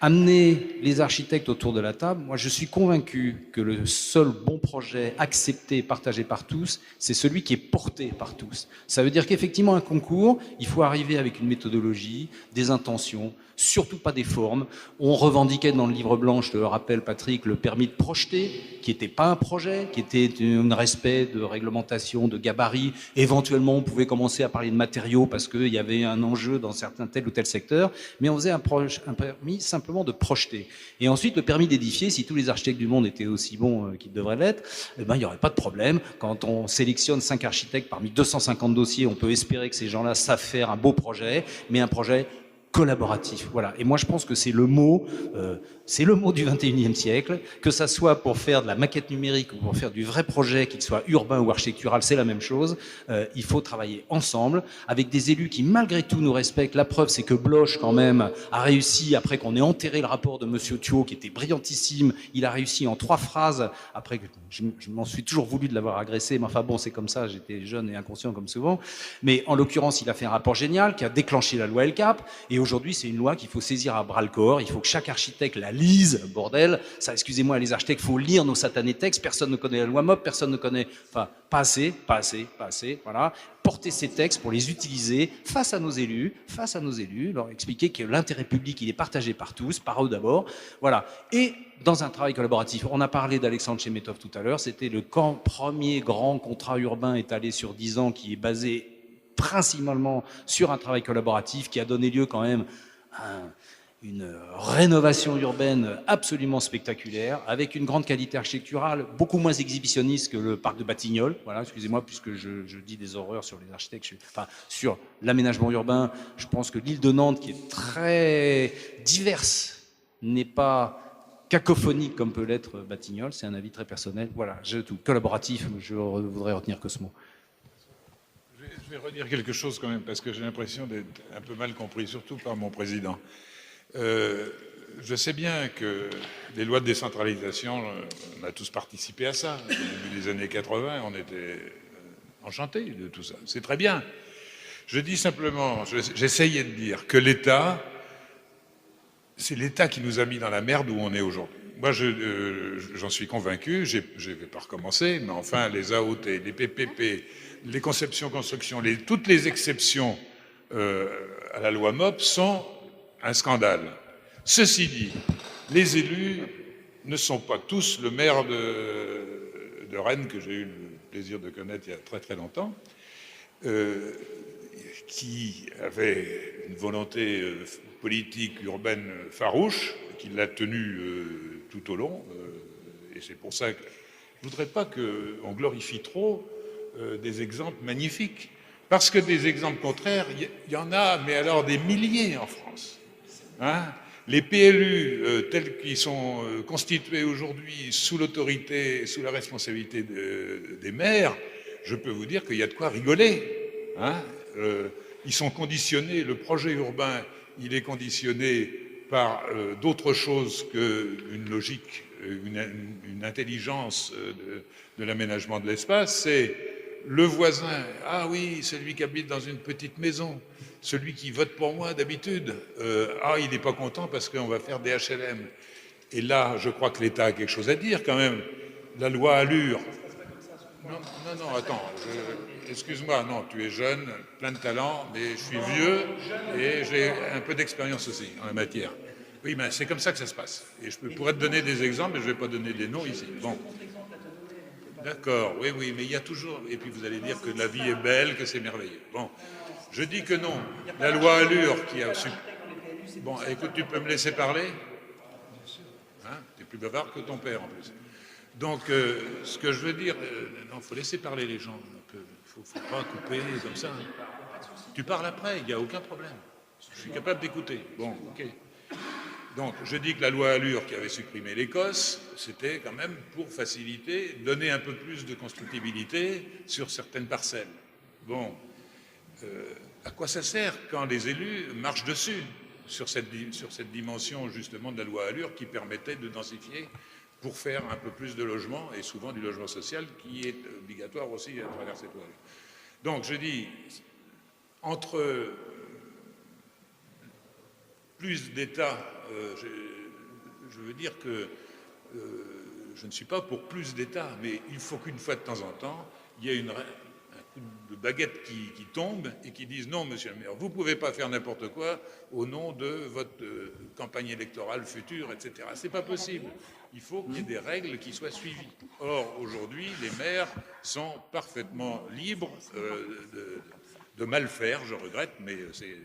amener les architectes autour de la table. Moi, je suis convaincu que le seul bon projet accepté et partagé par tous, c'est celui qui est porté par tous. Ça veut dire qu'effectivement, un concours, il faut arriver avec une méthodologie, des intentions, surtout pas des formes. On revendiquait dans le livre blanc, je te le rappelle, Patrick, le permis de projeter, qui n'était pas un projet, qui était un respect de réglementation, de gabarit. Éventuellement, on pouvait commencer à parler de matériaux parce qu'il y avait un enjeu dans certains tel ou tel secteur, mais on faisait un permis simplement de projeter. Et ensuite, le permis d'édifier, si tous les architectes du monde étaient aussi bons qu'ils devraient l'être, eh ben, il n'y aurait pas de problème. Quand on sélectionne 5 architectes parmi 250 dossiers, on peut espérer que ces gens-là savent faire un beau projet, mais un projet collaboratif. Voilà. Et moi, je pense que c'est le mot du 21e siècle, que ça soit pour faire de la maquette numérique ou pour faire du vrai projet, qu'il soit urbain ou architectural, c'est la même chose. Il faut travailler ensemble avec des élus qui, malgré tout, nous respectent. La preuve, c'est que Bloch, quand même, a réussi, après qu'on ait enterré le rapport de Monsieur Thiot, qui était brillantissime, il a réussi en 3 phrases, après que je m'en suis toujours voulu de l'avoir agressé, mais enfin bon, c'est comme ça, j'étais jeune et inconscient comme souvent. Mais en l'occurrence, il a fait un rapport génial qui a déclenché la loi LCAP, et aujourd'hui, c'est une loi qu'il faut saisir à bras-le-corps. Il faut que chaque architecte la lise, bordel. Ça, excusez-moi, les architectes, il faut lire nos satanés textes. Personne ne connaît la loi MOP, personne ne connaît... Enfin, pas assez, voilà. Porter ces textes pour les utiliser face à nos élus, leur expliquer que l'intérêt public, il est partagé par tous, par eux d'abord. Voilà. Et dans un travail collaboratif, on a parlé d'Alexandre Chemetov tout à l'heure, c'était le premier grand contrat urbain étalé sur 10 ans qui est basé principalement sur un travail collaboratif qui a donné lieu quand même à une rénovation urbaine absolument spectaculaire, avec une grande qualité architecturale, beaucoup moins exhibitionniste que le parc de Batignolles. Voilà, excusez-moi, puisque je dis des horreurs sur les architectes, enfin, sur l'aménagement urbain. Je pense que l'île de Nantes, qui est très diverse, n'est pas cacophonique comme peut l'être Batignolles. C'est un avis très personnel. Voilà, tout collaboratif, je voudrais retenir que ce mot. Je vais redire quelque chose quand même, parce que j'ai l'impression d'être un peu mal compris, surtout par mon président. Je sais bien que les lois de décentralisation, on a tous participé à ça. Au début des années 80, on était enchantés de tout ça. C'est très bien. Je dis simplement, j'essayais de dire que l'État, c'est l'État qui nous a mis dans la merde où on est aujourd'hui. Moi, j'en suis convaincu, je ne vais pas recommencer, mais enfin, les AOT, les PPP, les conceptions-constructions, toutes les exceptions à la loi MOP sont un scandale. Ceci dit, les élus ne sont pas tous le maire de Rennes, que j'ai eu le plaisir de connaître il y a très très longtemps, qui avait une volonté politique urbaine farouche, qui l'a tenue tout au long, et c'est pour ça que je ne voudrais pas qu'on glorifie trop des exemples magnifiques, parce que des exemples contraires, il y en a, mais alors des milliers en France. Hein? Les PLU tels qu'ils sont constitués aujourd'hui sous l'autorité, sous la responsabilité des maires, je peux vous dire qu'il y a de quoi rigoler. Hein? Ils sont conditionnés, le projet urbain, il est conditionné par d'autres choses qu'une logique, une intelligence de l'aménagement de l'espace. C'est le voisin, ah oui, celui qui habite dans une petite maison, celui qui vote pour moi d'habitude, il n'est pas content parce qu'on va faire des HLM. Et là, je crois que l'État a quelque chose à dire quand même. La loi Allure. Non, attends, excuse-moi, non, tu es jeune, plein de talent, mais je suis vieux et j'ai un peu d'expérience aussi en la matière. Oui, mais c'est comme ça que ça se passe. Et je pourrais te donner des exemples, mais je ne vais pas donner des noms ici. Bon. D'accord, oui, mais il y a toujours... Et puis vous allez dire que la vie est belle, que c'est merveilleux. Bon, je dis que non. La loi Allure qui a... Bon, écoute, tu peux me laisser parler ? Hein ? Hein, tu es plus bavard que ton père, en plus. Donc, ce que je veux dire, non, il faut laisser parler les gens. Il ne faut pas couper comme ça. Tu parles après, il n'y a aucun problème. Je suis capable d'écouter. Bon, ok. Donc, je dis que la loi Allure qui avait supprimé l'Écosse, c'était quand même pour faciliter, donner un peu plus de constructibilité sur certaines parcelles. Bon, à quoi ça sert quand les élus marchent dessus sur cette dimension justement de la loi Allure qui permettait de densifier pour faire un peu plus de logement, et souvent du logement social qui est obligatoire aussi à travers cette loi Allure. Donc, je dis, entre plus d'État, je veux dire que je ne suis pas pour plus d'État, mais il faut qu'une fois de temps en temps, il y ait un coup de baguette qui tombe et qui dise non, monsieur le maire, vous ne pouvez pas faire n'importe quoi au nom de votre campagne électorale future, etc. Ce n'est pas possible. Il faut qu'il y ait des règles qui soient suivies. Or, aujourd'hui, les maires sont parfaitement libres de mal faire, je regrette, mais c'est...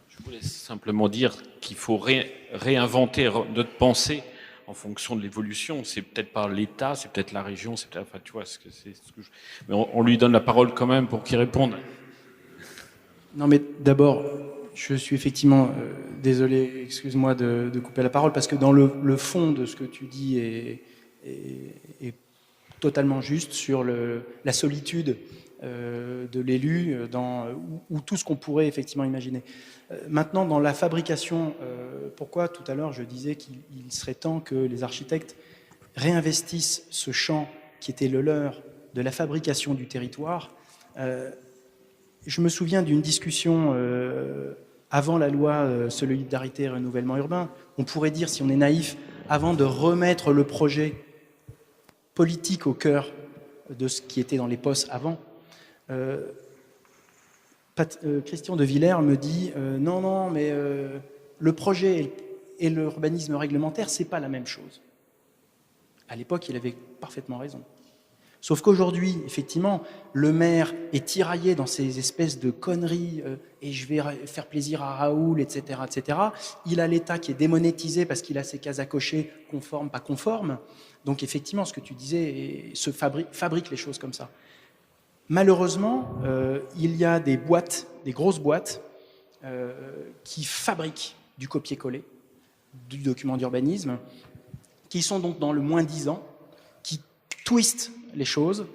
Je voulais simplement dire qu'il faut réinventer notre pensée en fonction de l'évolution. C'est peut-être pas l'État, c'est peut-être la région, c'est peut-être, enfin, tu vois, mais on lui donne la parole quand même pour qu'il réponde. Non, mais d'abord, je suis effectivement désolé, excuse-moi de couper la parole, parce que dans le fond de ce que tu dis est totalement juste sur la solitude de l'élu, ou tout ce qu'on pourrait effectivement imaginer. Maintenant, dans la fabrication, pourquoi tout à l'heure je disais qu'il serait temps que les architectes réinvestissent ce champ qui était le leur de la fabrication du territoire. Je me souviens d'une discussion avant la loi Solidarité et Renouvellement Urbain. On pourrait dire, si on est naïf, avant de remettre le projet politique au cœur de ce qui était dans les POS avant, Christian de Villers me dit non, mais le projet et l'urbanisme réglementaire, c'est pas la même chose. À l'époque, il avait parfaitement raison. Sauf qu'aujourd'hui, effectivement, le maire est tiraillé dans ces espèces de conneries et je vais faire plaisir à Raoul, etc., etc. Il a l'État qui est démonétisé parce qu'il a ses cases à cocher, conformes, pas conformes. Donc effectivement, ce que tu disais, fabrique les choses comme ça. Malheureusement, il y a des boîtes, des grosses boîtes, qui fabriquent du copier-coller, du document d'urbanisme, qui sont donc dans le moins-disant, qui twistent les choses.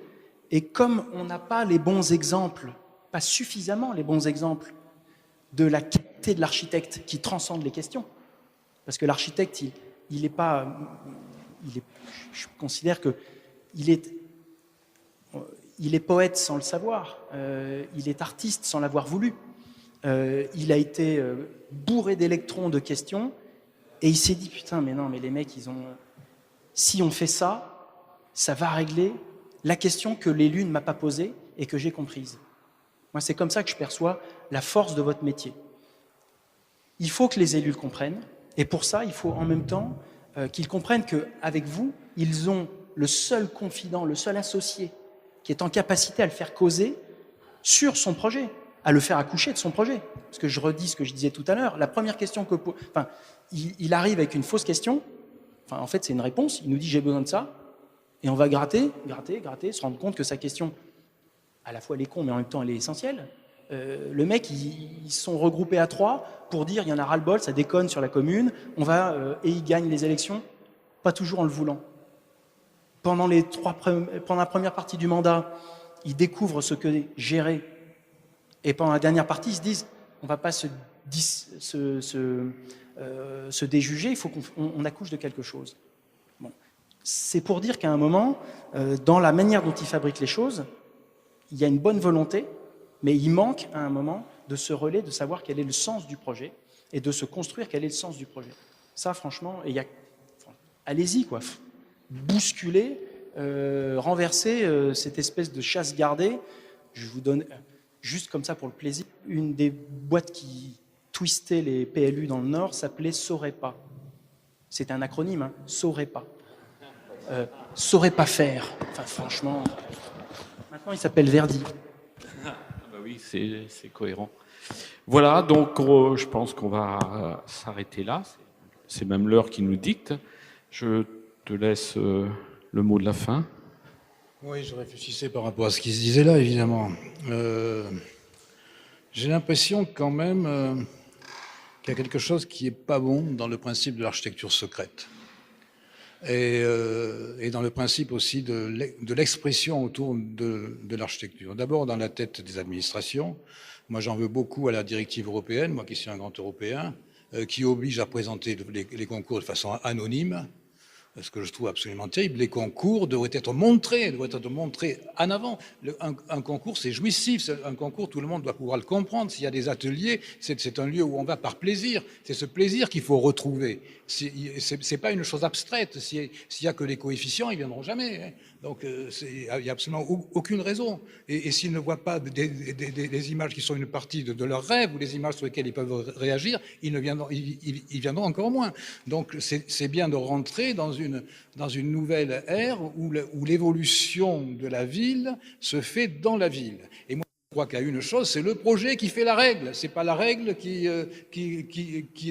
Et comme on n'a pas les bons exemples, pas suffisamment les bons exemples de la qualité de l'architecte qui transcende les questions, parce que l'architecte, il est pas... je considère qu'il est... Il est poète sans le savoir, il est artiste sans l'avoir voulu. Il a été bourré d'électrons de questions et il s'est dit putain mais non mais les mecs ils ont... Si on fait ça, ça va régler la question que l'élu ne m'a pas posée et que j'ai comprise. Moi c'est comme ça que je perçois la force de votre métier. Il faut que les élus le comprennent et pour ça il faut en même temps qu'ils comprennent qu'avec vous, ils ont le seul confident, le seul associé qui est en capacité à le faire causer sur son projet, à le faire accoucher de son projet. Parce que je redis ce que je disais tout à l'heure, la première question que... Enfin, il arrive avec une fausse question, enfin, en fait, c'est une réponse, il nous dit « j'ai besoin de ça », et on va gratter, se rendre compte que sa question, à la fois elle est con, mais en même temps elle est essentielle. Le mec, ils sont regroupés à 3 pour dire « il y en a ras-le-bol, ça déconne sur la commune, on va... et ils gagnent les élections, pas toujours en le voulant. » Pendant la première partie du mandat, ils découvrent ce que gérer. Et pendant la dernière partie, ils se disent on ne va pas se déjuger, il faut qu'on accouche de quelque chose. Bon. C'est pour dire qu'à un moment, dans la manière dont ils fabriquent les choses, il y a une bonne volonté, mais il manque à un moment de ce relais, de savoir quel est le sens du projet et de se construire quel est le sens du projet. Ça, franchement, allez-y, quoi. Bousculer, renverser cette espèce de chasse gardée. Je vous donne, juste comme ça pour le plaisir, une des boîtes qui twistait les PLU dans le Nord s'appelait Saurait-pas. C'est un acronyme, hein, Saurait-pas. Saurait pas faire. Enfin, franchement, maintenant il s'appelle Verdi. Bah oui, c'est cohérent. Voilà, donc je pense qu'on va s'arrêter là. c'est même l'heure qui nous dicte. Je te laisse le mot de la fin. Oui, je réfléchissais par rapport à ce qui se disait là, évidemment. J'ai l'impression quand même qu'il y a quelque chose qui n'est pas bon dans le principe de l'architecture secrète. Et dans le principe aussi de l'expression autour de l'architecture. D'abord, dans la tête des administrations, moi j'en veux beaucoup à la directive européenne, moi qui suis un grand Européen, qui oblige à présenter les concours de façon anonyme, ce que je trouve absolument terrible. Les concours devraient être montrés en avant. Un concours, c'est jouissif. Un concours, tout le monde doit pouvoir le comprendre. S'il y a des ateliers, c'est un lieu où on va par plaisir. C'est ce plaisir qu'il faut retrouver. C'est pas une chose abstraite. S'il y a que les coefficients, ils viendront jamais. Hein. Donc, il n'y a absolument aucune raison. Et s'ils ne voient pas des images qui sont une partie de leur rêve ou des images sur lesquelles ils peuvent réagir, ils viendront encore moins. Donc, c'est bien de rentrer dans une nouvelle ère où l'évolution de la ville se fait dans la ville. Et moi, je crois qu'il y a une chose, c'est le projet qui fait la règle. C'est pas la règle qui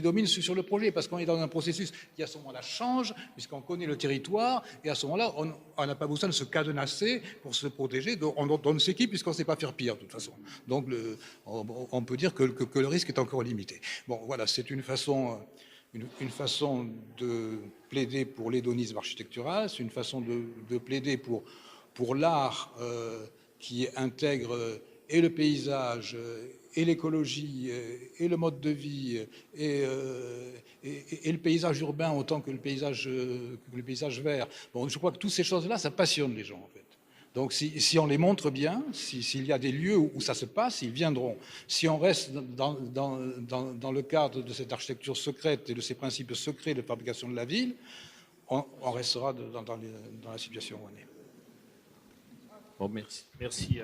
domine sur le projet, parce qu'on est dans un processus qui à ce moment-là change, puisqu'on connaît le territoire, et à ce moment-là, on n'a pas besoin de se cadenasser pour se protéger. On ne sait qui, puisqu'on ne sait pas faire pire, de toute façon. Donc, on peut dire que le risque est encore limité. Bon, voilà, c'est une façon de plaider pour l'hédonisme architectural, c'est une façon de plaider pour l'art qui intègre et le paysage, et l'écologie, et le mode de vie, et le paysage urbain autant que le paysage vert. Bon, je crois que toutes ces choses-là, ça passionne les gens, en fait. Donc si on les montre bien, s'il y a des lieux où ça se passe, ils viendront. Si on reste dans le cadre de cette architecture secrète et de ces principes secrets de fabrication de la ville, on restera dans la situation où on est. Bon, merci. Merci.